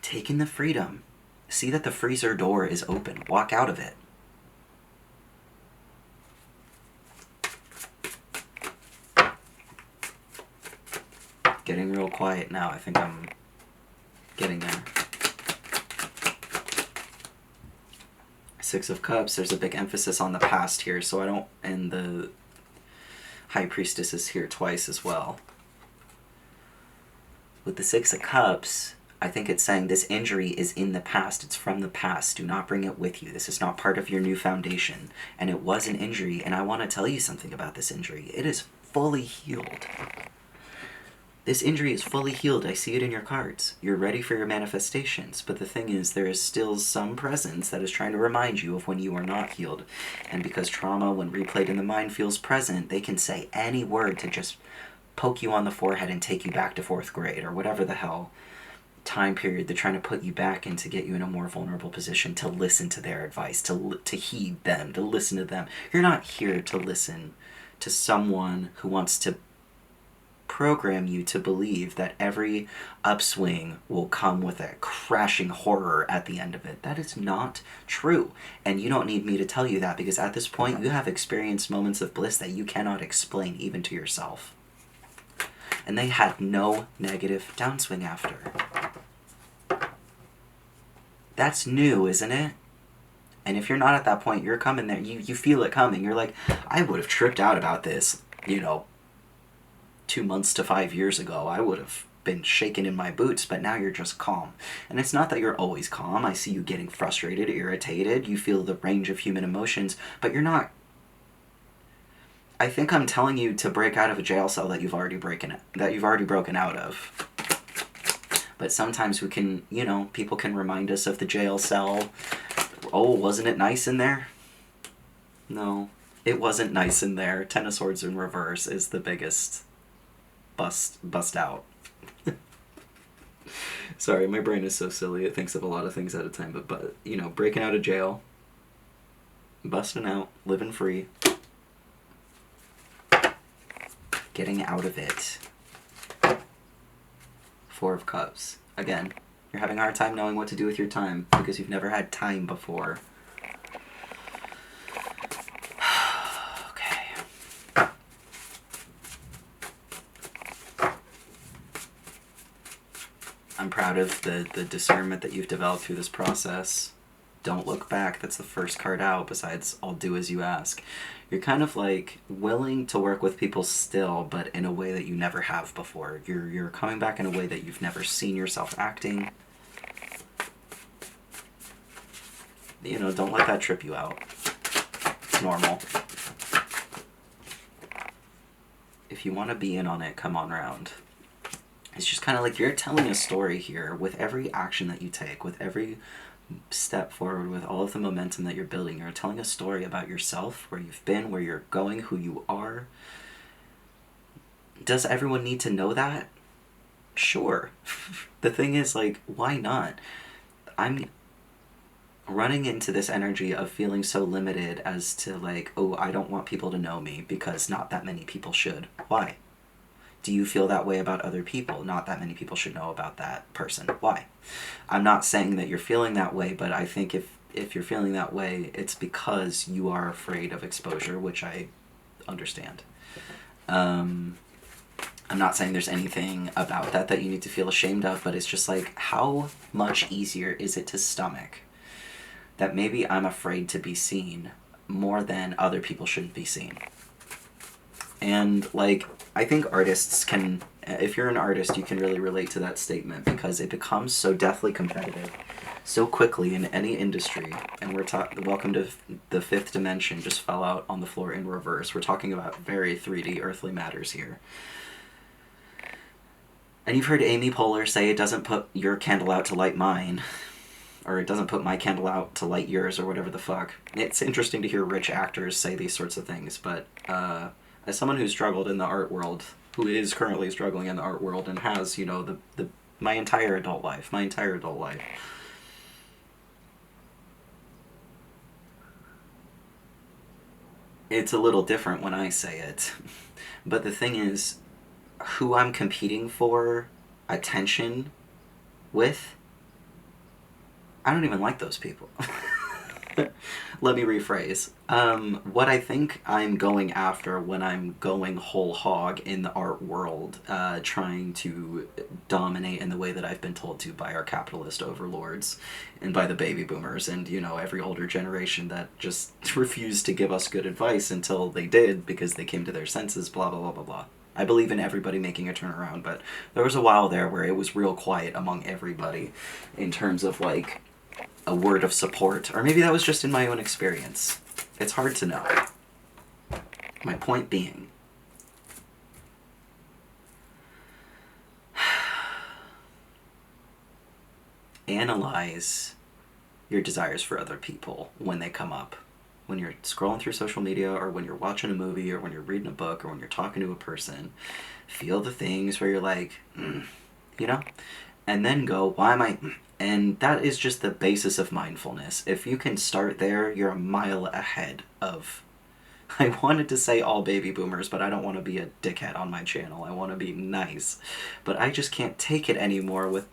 Speaker 1: Take in the freedom. See that the freezer door is open. Walk out of it. Getting real quiet now. I think I'm getting there. Six of Cups, there's a big emphasis on the past here, so I don't... And the High Priestess is here twice as well. With the Six of Cups, I think it's saying this injury is in the past. It's from the past. Do not bring it with you. This is not part of your new foundation. And it was an injury, and I want to tell you something about this injury. It is fully healed. This injury is fully healed. I see it in your cards. You're ready for your manifestations. But the thing is, there is still some presence that is trying to remind you of when you are not healed. And because trauma, when replayed in the mind, feels present, they can say any word to just poke you on the forehead and take you back to 4th grade or whatever the hell time period they're trying to put you back in to get you in a more vulnerable position to listen to their advice, to heed them, to listen to them. You're not here to listen to someone who wants to program you to believe that every upswing will come with a crashing horror at the end of it. That is not true. And you don't need me to tell you that, because at this point you have experienced moments of bliss that you cannot explain even to yourself. And they had no negative downswing after. That's new, isn't it? And if you're not at that point, you're coming there. You feel it coming. You're like, I would have tripped out about this, 2 months to 5 years ago. I would have been shaking in my boots, but now you're just calm. And it's not that you're always calm. I see you getting frustrated, irritated. You feel the range of human emotions, but you're not... I think I'm telling you to break out of a jail cell that you've already broken out of. But sometimes we can, people can remind us of the jail cell. Oh, wasn't it nice in there? No, it wasn't nice in there. 10 of Swords in reverse is the biggest bust out. Sorry, my brain is so silly. It thinks of a lot of things at a time. But breaking out of jail, busting out, living free, getting out of it. 4 of Cups. Again, you're having a hard time knowing what to do with your time because you've never had time before. Okay. I'm proud of the discernment that you've developed through this process. Don't look back. That's the first card out besides I'll do as you ask. You're kind of like willing to work with people still, but in a way that you never have before. You're coming back in a way that you've never seen yourself acting. Don't let that trip you out. It's normal. If you want to be in on it, come on around. It's just kind of like you're telling a story here with every action that you take, with every step forward, with all of the momentum that you're building. You're telling a story about yourself, where you've been, where you're going, who you are. Does everyone need to know that? Sure. The thing is, why not? I'm running into this energy of feeling so limited as to I don't want people to know me because not that many people should. Why? Do you feel that way about other people? Not that many people should know about that person. Why? I'm not saying that you're feeling that way, but I think if you're feeling that way, it's because you are afraid of exposure, which I understand. I'm not saying there's anything about that you need to feel ashamed of, but it's just how much easier is it to stomach that maybe I'm afraid to be seen more than other people shouldn't be seen? And I think artists can, if you're an artist, you can really relate to that statement because it becomes so deathly competitive so quickly in any industry. And welcome to the 5th dimension just fell out on the floor in reverse. We're talking about very 3D earthly matters here. And you've heard Amy Poehler say it doesn't put your candle out to light mine. Or it doesn't put my candle out to light yours, or whatever the fuck. It's interesting to hear rich actors say these sorts of things, but as someone who's struggled in the art world, who is currently struggling in the art world and has, my entire adult life, it's a little different when I say it. But the thing is, who I'm competing for attention with, I don't even like those people. Let me rephrase. What I think I'm going after when I'm going whole hog in the art world, trying to dominate in the way that I've been told to by our capitalist overlords and by the baby boomers and, you know, every older generation that just refused to give us good advice until they did because they came to their senses, blah, blah, blah, blah, blah. I believe in everybody making a turnaround, but there was a while there where it was real quiet among everybody in terms of, like, a word of support. Or maybe that was just in my own experience. It's hard to know. My point being, analyze your desires for other people when they come up. When you're scrolling through social media, or when you're watching a movie, or when you're reading a book, or when you're talking to a person, feel the things where you're like, you know? And then go, why am I... And that is just the basis of mindfulness. If you can start there, you're a mile ahead of... I wanted to say all baby boomers, but I don't want to be a dickhead on my channel. I want to be nice. But I just can't take it anymore with...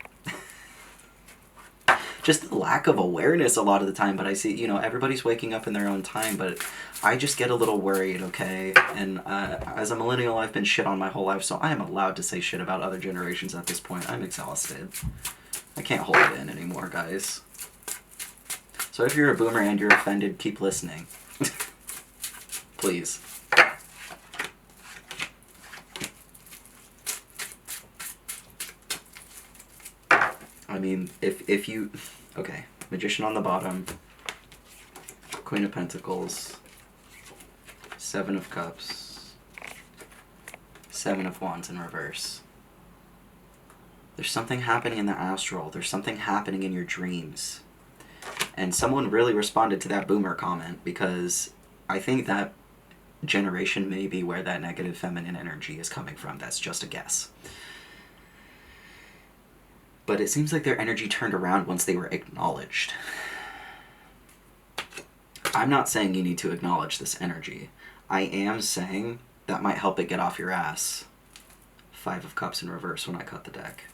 Speaker 1: just the lack of awareness a lot of the time. But I see, you know, everybody's waking up in their own time, but I just get a little worried, okay? And as a millennial, I've been shit on my whole life, so I am allowed to say shit about other generations at this point. I'm exhausted. I can't hold it in anymore, guys. So if you're a boomer and you're offended, keep listening. Please. I mean, if you... Okay, Magician on the bottom. Queen of Pentacles. Seven of Cups. Seven of Wands in reverse. There's something happening in the astral. There's something happening in your dreams. And someone really responded to that boomer comment, because I think that generation may be where that negative feminine energy is coming from. That's just a guess. But it seems like their energy turned around once they were acknowledged. I'm not saying you need to acknowledge this energy. I am saying that might help it get off your ass. Five of Cups in reverse when I cut the deck.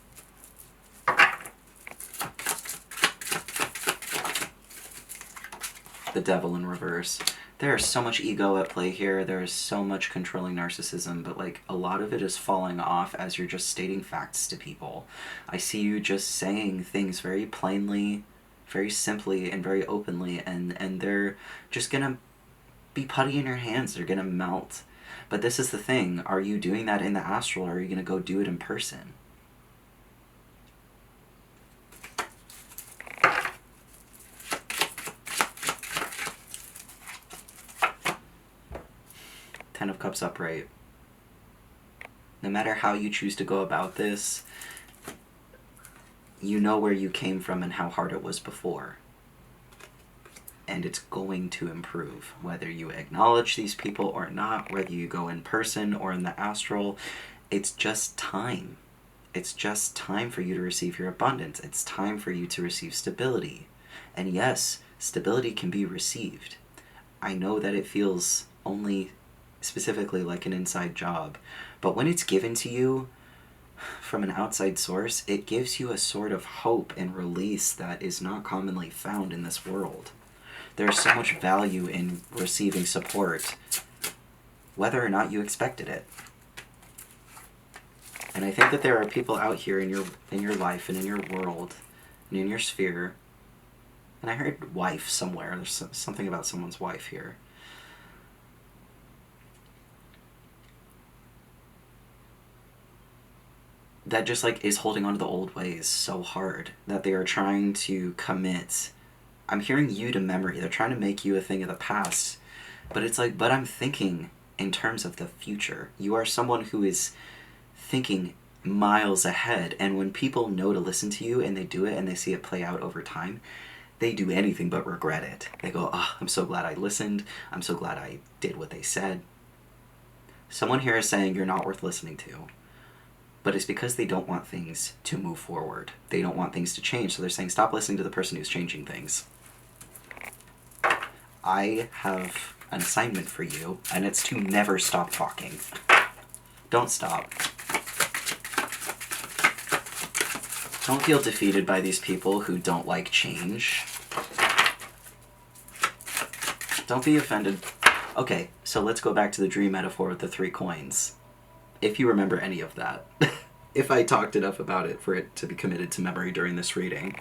Speaker 1: The Devil in reverse. There is so much ego at play here. There is so much controlling narcissism, but like a lot of it is falling off as you're just stating facts to people. I see you just saying things very plainly, very simply, and very openly, and they're just gonna be putty in your hands. They're gonna melt. But this is the thing. Are you doing that in the astral, or are you gonna go do it in person? Ten of Cups upright. No matter how you choose to go about this, you know where you came from and how hard it was before. And it's going to improve. Whether you acknowledge these people or not, whether you go in person or in the astral, it's just time. It's just time for you to receive your abundance. It's time for you to receive stability. And yes, stability can be received. I know that it feels only specifically like an inside job, but when it's given to you from an outside source, it gives you a sort of hope and release that is not commonly found in this world. There's so much value in receiving support, whether or not you expected it. And I think that there are people out here in your life and in your world and in your sphere, and I heard wife somewhere, there's something about someone's wife here, that just like is holding on to the old ways so hard, that they are trying to commit, I'm hearing you to memory. They're trying to make you a thing of the past, but it's like, but I'm thinking in terms of the future. You are someone who is thinking miles ahead, and when people know to listen to you and they do it and they see it play out over time, they do anything but regret it. They go, oh, I'm so glad I listened. I'm so glad I did what they said. Someone here is saying you're not worth listening to. But it's because they don't want things to move forward. They don't want things to change, so they're saying, stop listening to the person who's changing things. I have an assignment for you, and it's to never stop talking. Don't stop. Don't feel defeated by these people who don't like change. Don't be offended. Okay, so let's go back to the dream metaphor with the 3 coins. If you remember any of that. If I talked enough about it for it to be committed to memory during this reading.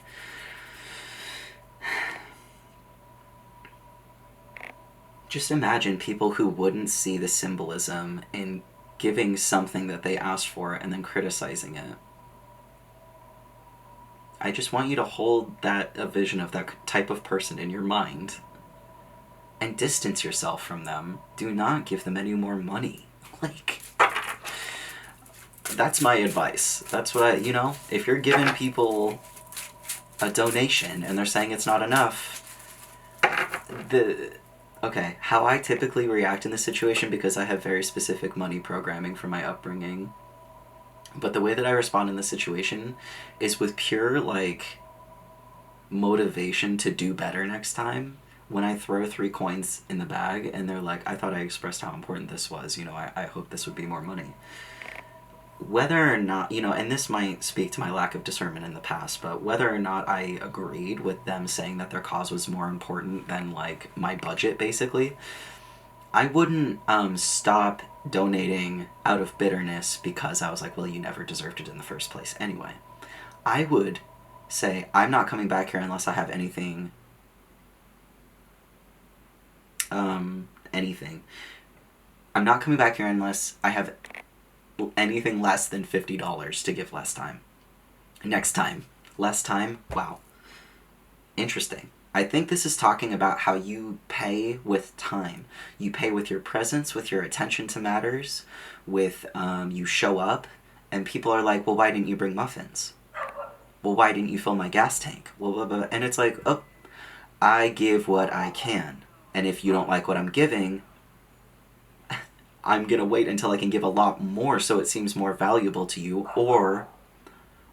Speaker 1: Just imagine people who wouldn't see the symbolism in giving something that they asked for and then criticizing it. I just want you to hold a vision of that type of person in your mind and distance yourself from them. Do not give them any more money. Like, that's my advice. That's what if you're giving people a donation and they're saying it's not enough, how I typically react in this situation, because I have very specific money programming from my upbringing, but the way that I respond in this situation is with pure, motivation to do better next time. When I throw 3 coins in the bag and they're like, I thought I expressed how important this was, I hope this would be more money. Whether or not, and this might speak to my lack of discernment in the past, but whether or not I agreed with them saying that their cause was more important than, my budget, basically, I wouldn't stop donating out of bitterness because I was like, well, you never deserved it in the first place anyway. I would say, I'm not coming back here unless I have anything. I'm not coming back here unless I have anything less than $50 to give next time. Less time? Wow. Interesting. I think this is talking about how you pay with time. You pay with your presence, with your attention to matters, with you show up, and people are like, well, why didn't you bring muffins? Well, why didn't you fill my gas tank? Well, blah, blah, blah. And it's like, oh, I give what I can. And if you don't like what I'm giving, I'm going to wait until I can give a lot more so it seems more valuable to you, or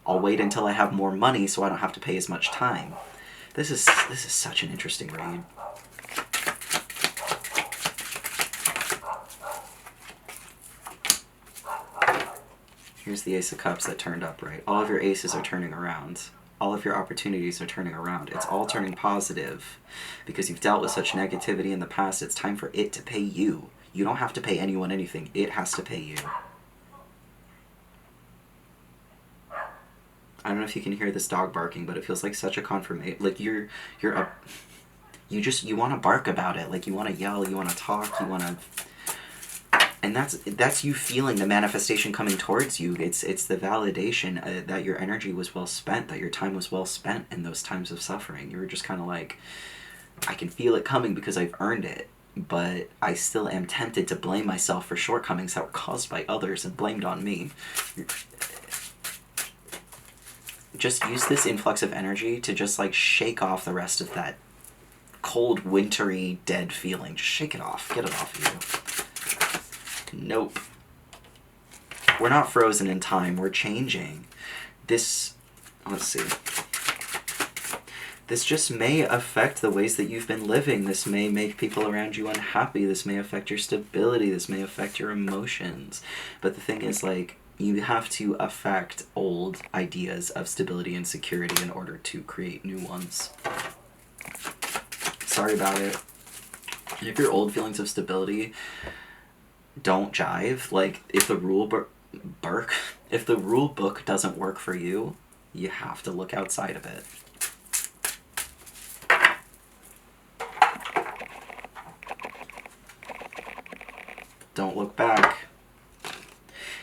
Speaker 1: I'll wait until I have more money so I don't have to pay as much time. This is such an interesting read. Here's the Ace of Cups that turned up right. All of your aces are turning around. All of your opportunities are turning around. It's all turning positive. Because you've dealt with such negativity in the past, it's time for it to pay you. You don't have to pay anyone anything. It has to pay you. I don't know if you can hear this dog barking, but it feels like such a confirmation. Like you want to bark about it. Like you want to yell, you want to talk, you want to... And that's you feeling the manifestation coming towards you. It's the validation that your energy was well spent, that your time was well spent in those times of suffering. You were just kind of like, I can feel it coming because I've earned it. But I still am tempted to blame myself for shortcomings that were caused by others and blamed on me. Just use this influx of energy to just shake off the rest of that cold, wintry, dead feeling. Just shake it off. Get it off you. Nope. We're not frozen in time. We're changing. Let's see. This just may affect the ways that you've been living. This may make people around you unhappy. This may affect your stability. This may affect your emotions. But the thing is, you have to affect old ideas of stability and security in order to create new ones. Sorry about it. And if your old feelings of stability don't jive, if the rule if the rule book doesn't work for you, you have to look outside of it. Don't look back.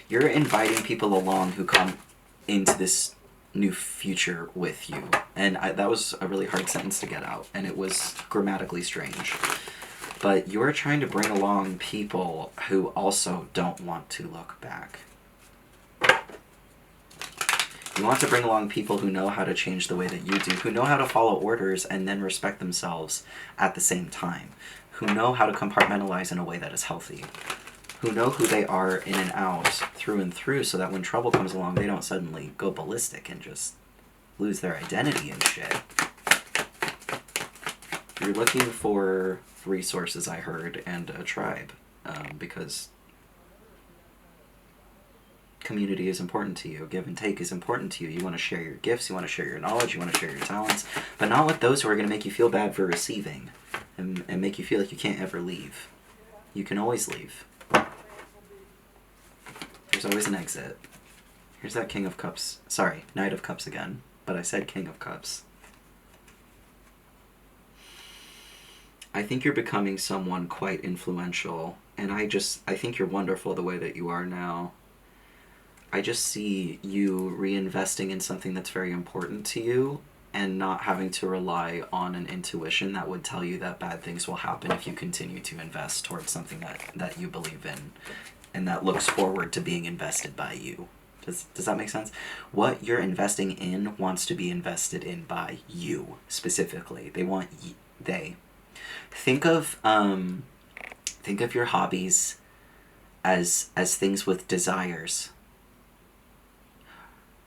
Speaker 1: You're inviting people along who come into this new future with you. And that was a really hard sentence to get out, and it was grammatically strange. But you're trying to bring along people who also don't want to look back. You want to bring along people who know how to change the way that you do, who know how to follow orders and then respect themselves at the same time, who know how to compartmentalize in a way that is healthy, who know who they are in and out, through and through, so that when trouble comes along, they don't suddenly go ballistic and just lose their identity and shit. You're looking for resources, I heard, and a tribe, because Community is important to you. Give and take is important to you. You want to share your gifts, you want to share your knowledge, you want to share your talents, but not with those who are going to make you feel bad for receiving and make you feel like you can't ever leave. You can always leave. There's always an exit. Here's that King of Cups. Sorry, Knight of Cups again, but I said King of Cups. I think you're becoming someone quite influential, and I think you're wonderful the way that you are now. I just see you reinvesting in something that's very important to you and not having to rely on an intuition that would tell you that bad things will happen if you continue to invest towards something that you believe in and that looks forward to being invested by you. Does that make sense? What you're investing in wants to be invested in by you specifically. They think of your hobbies as things with desires.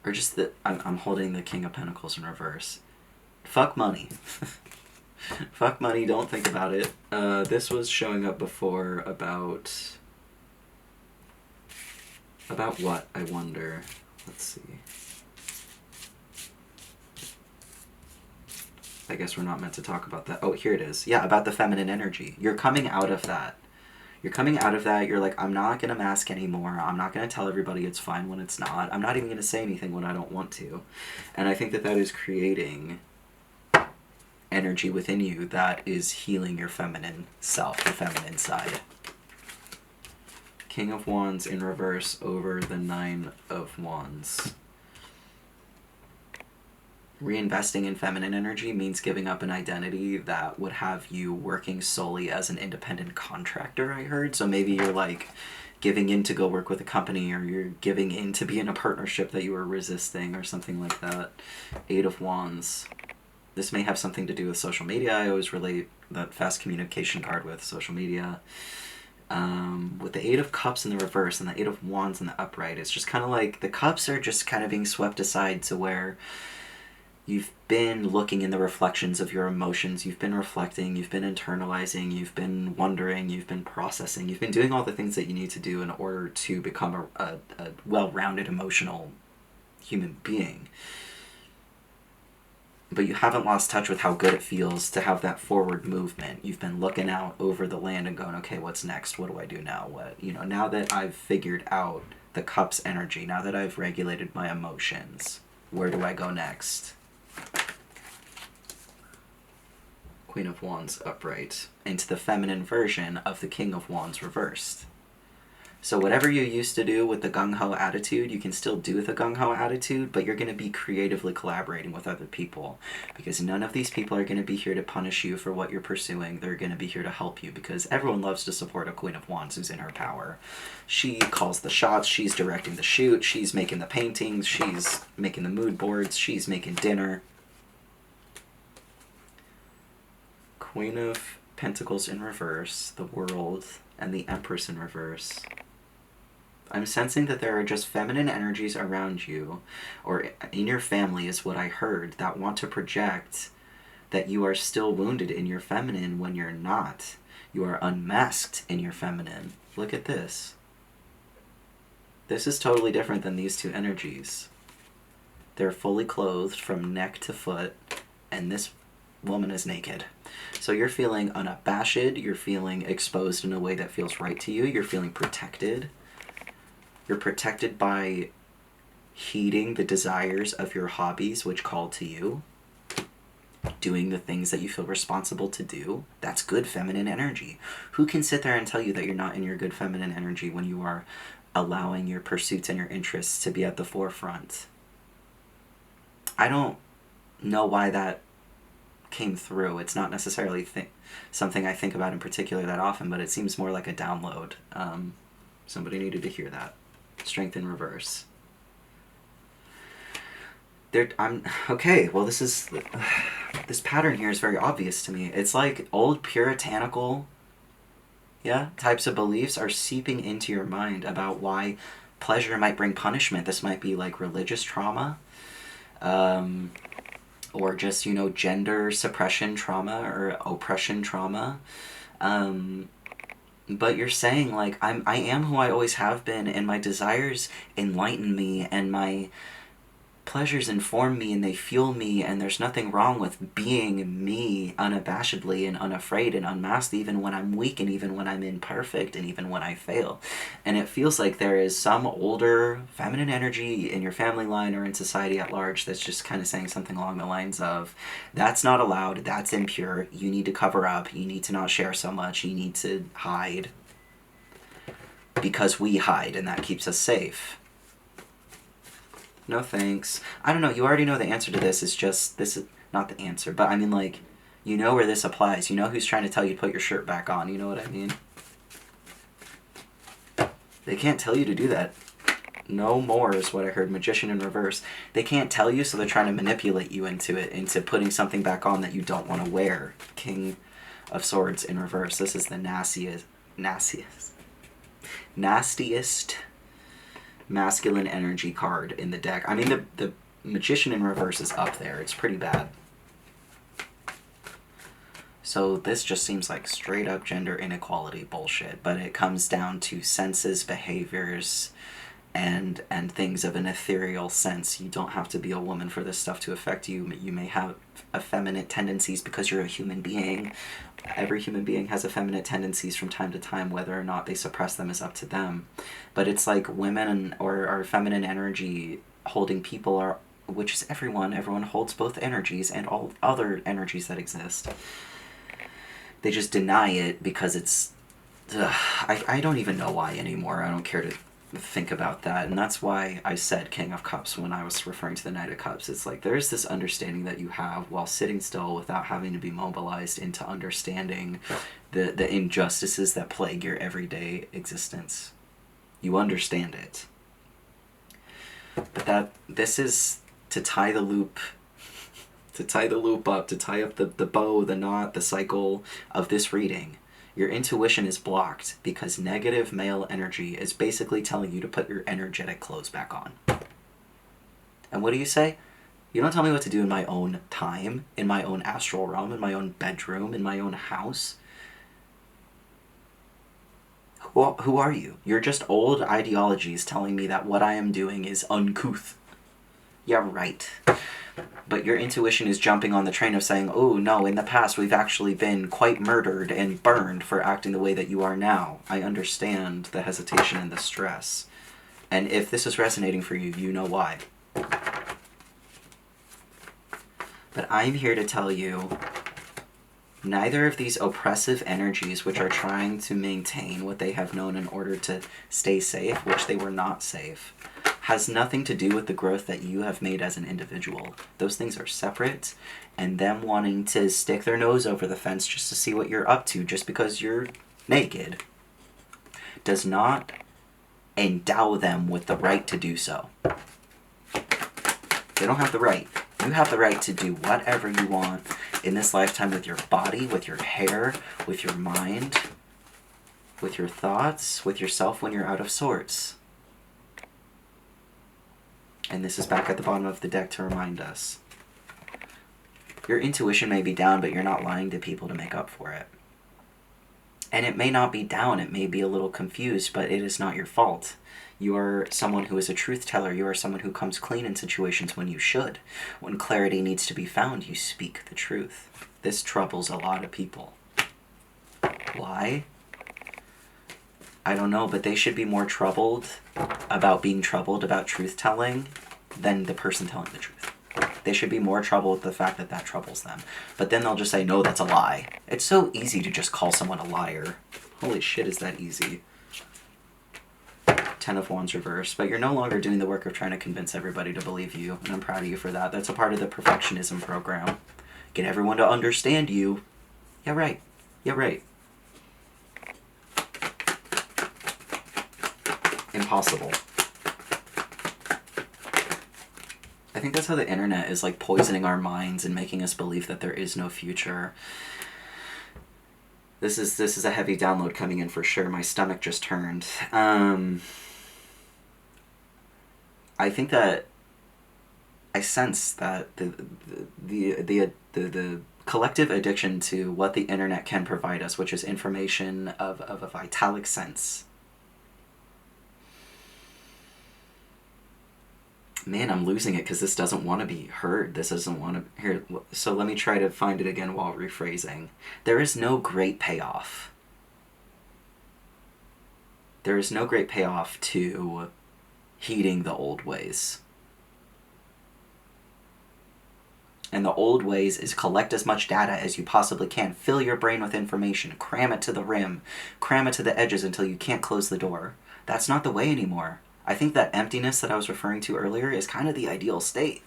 Speaker 1: Or just I'm holding the King of Pentacles in reverse. Fuck money. Fuck money, don't think about it. This was showing up before about what, I wonder. Let's see. I guess we're not meant to talk about that. Oh, here it is. Yeah, about the feminine energy. You're coming out of that. You're like, I'm not going to mask anymore. I'm not going to tell everybody it's fine when it's not. I'm not even going to say anything when I don't want to. And I think that is creating energy within you that is healing your feminine self, the feminine side. King of Wands in reverse over the Nine of Wands. Reinvesting in feminine energy means giving up an identity that would have you working solely as an independent contractor, I heard. So maybe you're like giving in to go work with a company, or you're giving in to be in a partnership that you were resisting or something like that. Eight of Wands. This may have something to do with social media. I always relate that fast communication card with social media. With the Eight of Cups in the reverse and the Eight of Wands in the upright, it's just kind of like the cups are just kind of being swept aside to where you've been looking in the reflections of your emotions, you've been reflecting, you've been internalizing, you've been wondering, you've been processing, you've been doing all the things that you need to do in order to become a well-rounded emotional human being. But you haven't lost touch with how good it feels to have that forward movement. You've been looking out over the land and going, okay, what's next? What do I do now? Now that I've figured out the Cups energy, now that I've regulated my emotions, where do I go next? Queen of Wands upright into the feminine version of the King of Wands reversed. So whatever you used to do with the gung-ho attitude, you can still do with a gung-ho attitude, but you're going to be creatively collaborating with other people, because none of these people are going to be here to punish you for what you're pursuing. They're going to be here to help you, because everyone loves to support a Queen of Wands who's in her power. She calls the shots, she's directing the shoot, she's making the paintings, she's making the mood boards, she's making dinner. Queen of Pentacles in reverse, the World, and the Empress in reverse. I'm sensing that there are just feminine energies around you, or in your family is what I heard, that want to project that you are still wounded in your feminine when you're not. You are unmasked in your feminine. Look at this. This is totally different than these two energies. They're fully clothed from neck to foot, and this woman is naked. So you're feeling unabashed, you're feeling exposed in a way that feels right to you, you're feeling protected. You're protected by heeding the desires of your hobbies which call to you. Doing the things that you feel responsible to do. That's good feminine energy. Who can sit there and tell you that you're not in your good feminine energy when you are allowing your pursuits and your interests to be at the forefront? I don't know why that came through. It's not necessarily something I think about in particular that often, but it seems more like a download. Somebody needed to hear that. Strength in reverse. Okay, well this pattern here is very obvious to me. It's like old puritanical types of beliefs are seeping into your mind about why pleasure might bring punishment. This might be like religious trauma, or just, gender suppression trauma or oppression trauma. But you're saying, like, I am who I always have been, and my desires enlighten me, and my pleasures inform me, and they fuel me, and there's nothing wrong with being me unabashedly and unafraid and unmasked, even when I'm weak, and even when I'm imperfect, and even when I fail. And it feels like there is some older feminine energy in your family line or in society at large that's just kind of saying something along the lines of, that's not allowed, that's impure, you need to cover up, you need to not share so much, you need to hide because we hide and that keeps us safe. No thanks. I don't know, you already know the answer to this. It's just, this is not the answer, but I mean, like, you know where this applies. You know who's trying to tell you to put your shirt back on. You know what I mean? They can't tell you to do that. No more is what I heard. Magician in reverse. They can't tell you, so they're trying to manipulate you into it, into putting something back on that you don't want to wear. King of Swords in reverse. This is the nastiest masculine energy card in the deck. I mean, the Magician in reverse is up there. It's pretty bad. So this just seems like straight up gender inequality bullshit, but it comes down to senses, behaviors, and things of an ethereal sense. You don't have to be a woman for this stuff to affect you. You may have effeminate tendencies because you're a human being. Every human being has effeminate tendencies from time to time. Whether or not they suppress them is up to them. But it's like women or our feminine energy holding people are, which is everyone. Everyone holds both energies and all other energies that exist. They just deny it because it's... I don't even know why anymore. I don't care to think about that. And that's why I said King of Cups when I was referring to the Knight of Cups. It's like there's this understanding that you have while sitting still without having to be mobilized into understanding the injustices that plague your everyday existence. You understand it. But this is to tie the loop... to tie the loop up, to tie up the bow, the knot, the cycle of this reading. Your intuition is blocked because negative male energy is basically telling you to put your energetic clothes back on. And what do you say? You don't tell me what to do in my own time, in my own astral realm, in my own bedroom, in my own house. Who are you? You're just old ideologies telling me that what I am doing is uncouth. Yeah, right. But your intuition is jumping on the train of saying, oh, no, in the past we've actually been quite murdered and burned for acting the way that you are now. I understand the hesitation and the stress. And if this is resonating for you, you know why. But I'm here to tell you, neither of these oppressive energies which are trying to maintain what they have known in order to stay safe, which they were not safe, has nothing to do with the growth that you have made as an individual. Those things are separate, and them wanting to stick their nose over the fence just to see what you're up to just because you're naked does not endow them with the right to do so. They don't have the right. You have the right to do whatever you want in this lifetime with your body, with your hair, with your mind, with your thoughts, with yourself when you're out of sorts. And this is back at the bottom of the deck to remind us. Your intuition may be down, but you're not lying to people to make up for it. And it may not be down, it may be a little confused, but it is not your fault. You are someone who is a truth teller. You are someone who comes clean in situations when you should. When clarity needs to be found, you speak the truth. This troubles a lot of people. Why? I don't know, but they should be more troubled about being troubled about truth-telling than the person telling the truth. They should be more troubled with the fact that that troubles them. But then they'll just say, no, that's a lie. It's so easy to just call someone a liar. Holy shit, is that easy. 10 of Wands reverse. But you're no longer doing the work of trying to convince everybody to believe you, and I'm proud of you for that. That's a part of the perfectionism program. Get everyone to understand you. Yeah, right. Yeah, right. Impossible. I think that's how the internet is like poisoning our minds and making us believe that there is no future. This is a heavy download coming in for sure. My stomach just turned. I think that I sense that the collective addiction to what the internet can provide us, which is information of a vitalic sense. Man, I'm losing it because this doesn't want to be heard. This doesn't want to hear. So let me try to find it again while rephrasing. There is no great payoff. There is no great payoff to heeding the old ways. And the old ways is collect as much data as you possibly can. Fill your brain with information. Cram it to the rim. Cram it to the edges until you can't close the door. That's not the way anymore. I think that emptiness that I was referring to earlier is kind of the ideal state.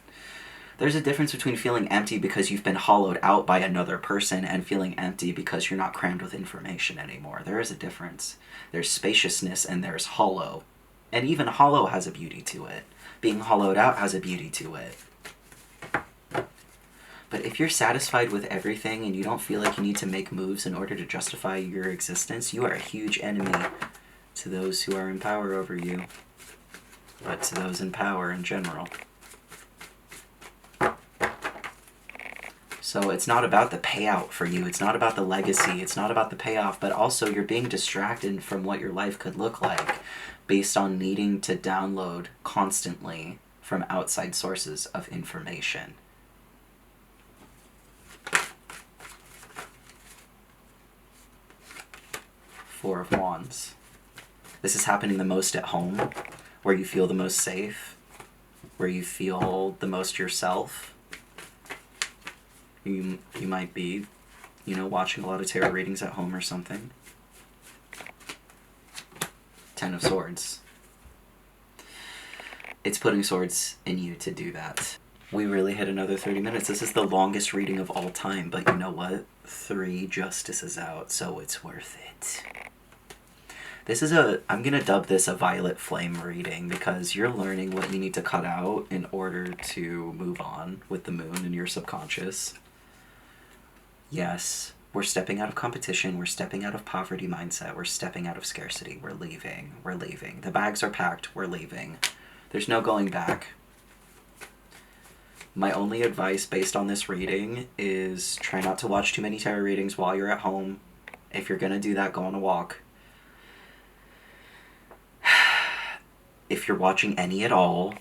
Speaker 1: There's a difference between feeling empty because you've been hollowed out by another person and feeling empty because you're not crammed with information anymore. There is a difference. There's spaciousness and there's hollow. And even hollow has a beauty to it. Being hollowed out has a beauty to it. But if you're satisfied with everything and you don't feel like you need to make moves in order to justify your existence, you are a huge enemy to those who are in power over you, but to those in power in general. So it's not about the payout for you, it's not about the legacy, it's not about the payoff, but also you're being distracted from what your life could look like based on needing to download constantly from outside sources of information. Four of Wands. This is happening the most at home, where you feel the most safe, where you feel the most yourself. You might be, watching a lot of tarot readings at home or something. Ten of Swords. It's putting swords in you to do that. We really hit another 30 minutes. This is the longest reading of all time, but you know what? 3 justices out, so it's worth it. I'm going to dub this a violet flame reading because you're learning what you need to cut out in order to move on with the moon in your subconscious. Yes, we're stepping out of competition, we're stepping out of poverty mindset, we're stepping out of scarcity, we're leaving. The bags are packed, we're leaving. There's no going back. My only advice based on this reading is try not to watch too many tarot readings while you're at home. If you're going to do that, go on a walk. If you're watching any at all,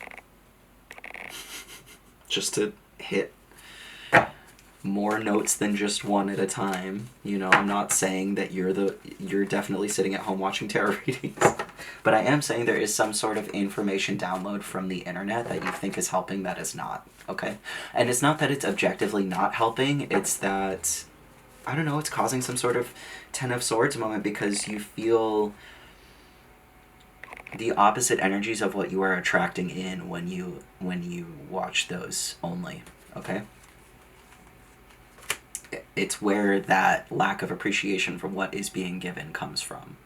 Speaker 1: just to hit more notes than just one at a time. I'm not saying that you're definitely sitting at home watching tarot readings, but I am saying there is some sort of information download from the internet that you think is helping that is not, okay? And it's not that it's objectively not helping, it's that, I don't know, it's causing some sort of Ten of Swords moment because you feel the opposite energies of what you are attracting in when you watch those only, okay? It's where that lack of appreciation for what is being given comes from.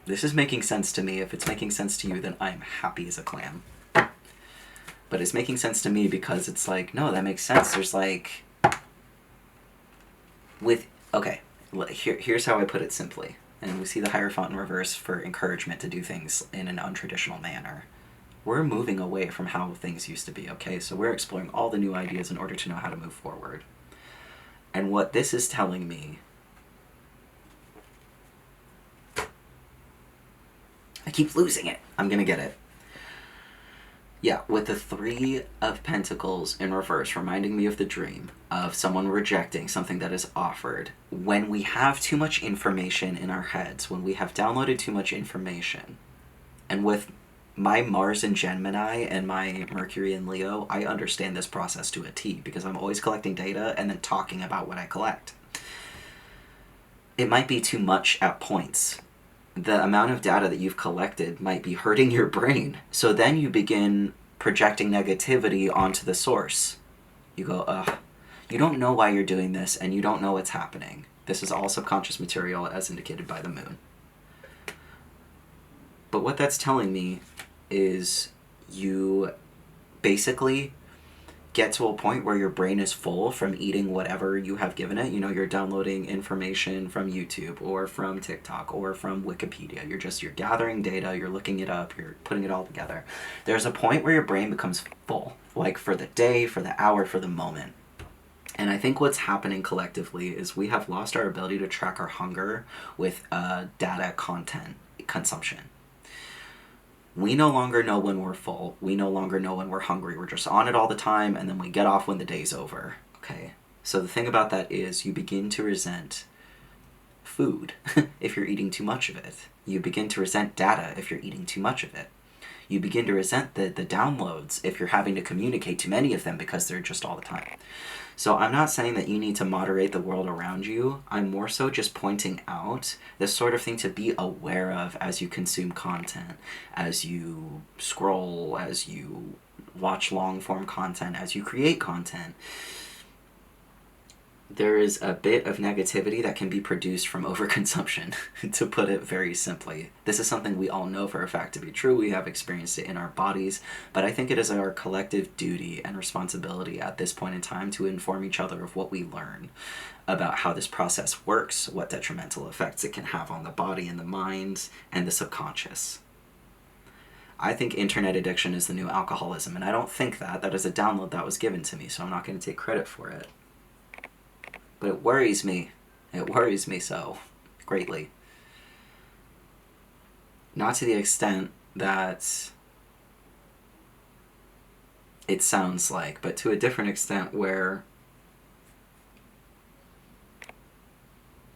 Speaker 1: This is making sense to me. If it's making sense to you, then I'm happy as a clam. But it's making sense to me because it's like, no, that makes sense. There's like... here's how I put it simply. And we see the Hierophant in reverse for encouragement to do things in an untraditional manner. We're moving away from how things used to be, okay? So we're exploring all the new ideas in order to know how to move forward. And what this is telling me... I keep losing it. I'm gonna get it. Yeah, with the 3 of Pentacles in reverse, reminding me of the dream of someone rejecting something that is offered. When we have too much information in our heads, when we have downloaded too much information, and with my Mars in Gemini and my Mercury in Leo, I understand this process to a T because I'm always collecting data and then talking about what I collect. It might be too much at points. The amount of data that you've collected might be hurting your brain. So then you begin projecting negativity onto the source. You go, ugh. You don't know why you're doing this and you don't know what's happening. This is all subconscious material as indicated by the moon. But what that's telling me is you basically get to a point where your brain is full from eating whatever you have given it. You know, you're downloading information from YouTube or from TikTok or from Wikipedia. You're gathering data, you're looking it up, you're putting it all together. There's a point where your brain becomes full, like for the day, for the hour, for the moment. And I think what's happening collectively is we have lost our ability to track our hunger with data content consumption. We no longer know when we're full. We no longer know when we're hungry. We're just on it all the time, and then we get off when the day's over. Okay? So the thing about that is you begin to resent food if you're eating too much of it. You begin to resent data if you're eating too much of it. You begin to resent the downloads if you're having to communicate too many of them because they're just all the time. So I'm not saying that you need to moderate the world around you. I'm more so just pointing out this sort of thing to be aware of as you consume content, as you scroll, as you watch long-form content, as you create content. There is a bit of negativity that can be produced from overconsumption, to put it very simply. This is something we all know for a fact to be true. We have experienced it in our bodies, but I think it is our collective duty and responsibility at this point in time to inform each other of what we learn about how this process works, what detrimental effects it can have on the body and the mind and the subconscious. I think internet addiction is the new alcoholism, and I don't think that. That is a download that was given to me, so I'm not going to take credit for it. But it worries me. It worries me so greatly. Not to the extent that it sounds like, but to a different extent where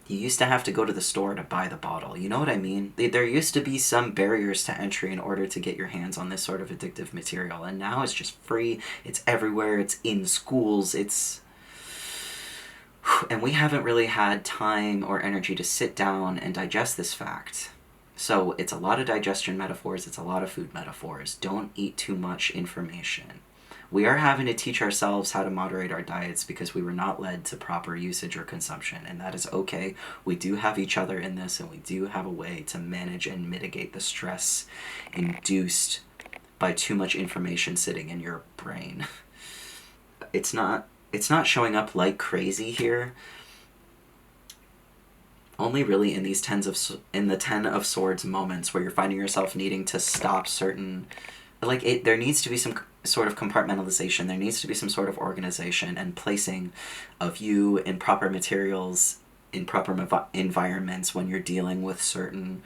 Speaker 1: you used to have to go to the store to buy the bottle. You know what I mean? There used to be some barriers to entry in order to get your hands on this sort of addictive material, and now it's just free. It's everywhere. It's in schools. And we haven't really had time or energy to sit down and digest this fact. So it's a lot of digestion metaphors, it's a lot of food metaphors. Don't eat too much information. We are having to teach ourselves how to moderate our diets because we were not led to proper usage or consumption, and that is okay. We do have each other in this, and we do have a way to manage and mitigate the stress induced by too much information sitting in your brain. It's not showing up like crazy here. Only really in these in the Ten of Swords moments where you're finding yourself needing to stop certain, there needs to be some sort of compartmentalization. There needs to be some sort of organization and placing of you in proper materials, in proper environments when you're dealing with certain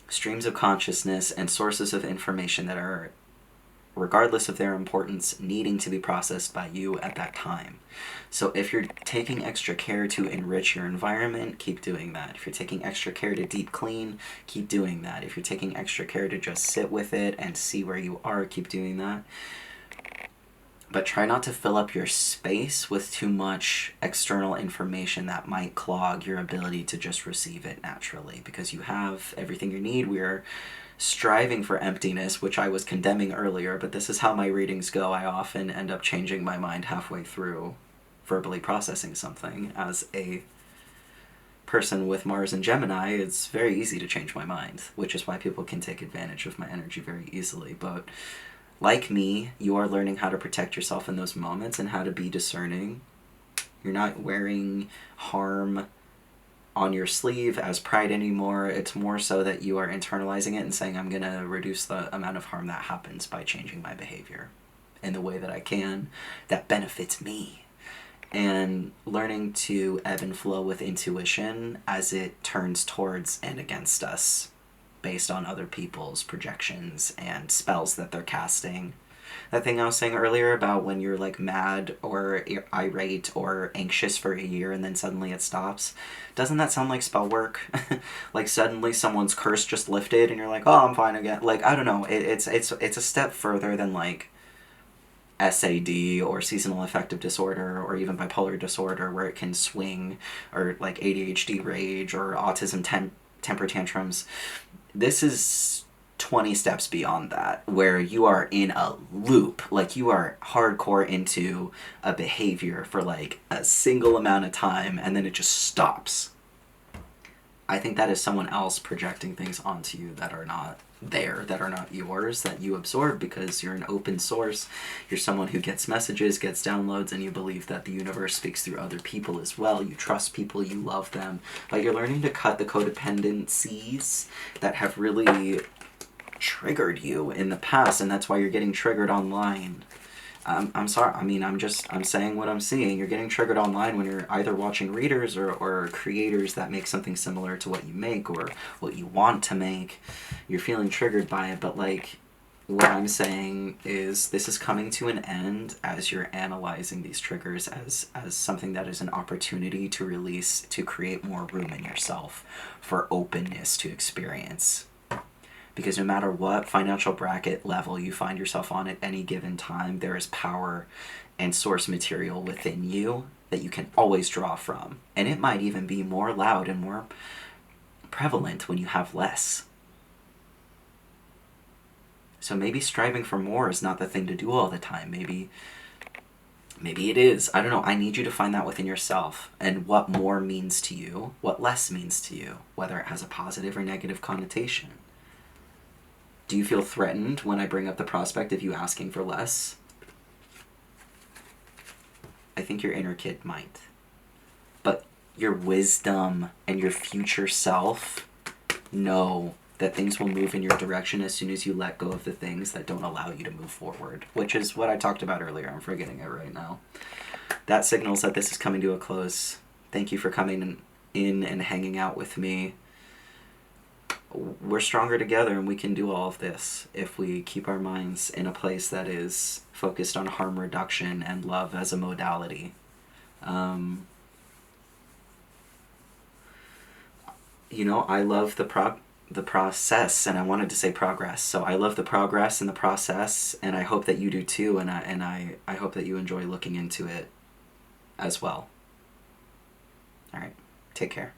Speaker 1: streams of consciousness and sources of information that are, regardless of their importance, needing to be processed by you at that time. So if you're taking extra care to enrich your environment, keep doing that. If you're taking extra care to deep clean, keep doing that. If you're taking extra care to just sit with it and see where you are, keep doing that. But try not to fill up your space with too much external information that might clog your ability to just receive it naturally, because you have everything you need. We're striving for emptiness, which I was condemning earlier, but this is how my readings go. I often end up changing my mind halfway through verbally processing something. As a person with Mars and Gemini, it's very easy to change my mind, which is why people can take advantage of my energy very easily. But like me, you are learning how to protect yourself in those moments and how to be discerning. You're not wearing harm on your sleeve as pride anymore. It's more so that you are internalizing it and saying, I'm going to reduce the amount of harm that happens by changing my behavior in the way that I can that benefits me. And learning to ebb and flow with intuition as it turns towards and against us based on other people's projections and spells that they're casting. That thing I was saying earlier about when you're like mad or irate or anxious for a year and then suddenly it stops. Doesn't that sound like spell work? Like suddenly someone's curse just lifted and you're like, oh, I'm fine again. Like, I don't know. It's a step further than like SAD or seasonal affective disorder or even bipolar disorder, where it can swing, or like ADHD rage or autism temper tantrums. This is 20 steps beyond that, where you are in a loop, like you are hardcore into a behavior for like a single amount of time and then it just stops. I think that is someone else projecting things onto you that are not there that are not yours that you absorb because you're an open source. You're someone who gets messages, gets downloads, and you believe that the universe speaks through other people as well. You trust people, you love them, but you're learning to cut the codependencies that have really triggered you in the past, and that's why you're getting triggered online. I'm sorry. I mean, I'm saying what I'm seeing. You're getting triggered online when you're either watching readers or creators that make something similar to what you make or what you want to make. You're feeling triggered by it, but like, what I'm saying is this is coming to an end as you're analyzing these triggers as something that is an opportunity to release, to create more room in yourself for openness to experience. Because no matter what financial bracket level you find yourself on at any given time, there is power and source material within you that you can always draw from. And it might even be more loud and more prevalent when you have less. So maybe striving for more is not the thing to do all the time. Maybe it is. I don't know. I need you to find that within yourself and what more means to you, what less means to you, whether it has a positive or negative connotation. Do you feel threatened when I bring up the prospect of you asking for less? I think your inner kid might. But your wisdom and your future self know that things will move in your direction as soon as you let go of the things that don't allow you to move forward, which is what I talked about earlier. I'm forgetting it right now. That signals that this is coming to a close. Thank you for coming in and hanging out with me. We're stronger together, and we can do all of this if we keep our minds in a place that is focused on harm reduction and love as a modality. I love the process, and I wanted to say progress. So I love the progress and the process, and I hope that you do too, and I hope that you enjoy looking into it as well. All right, take care.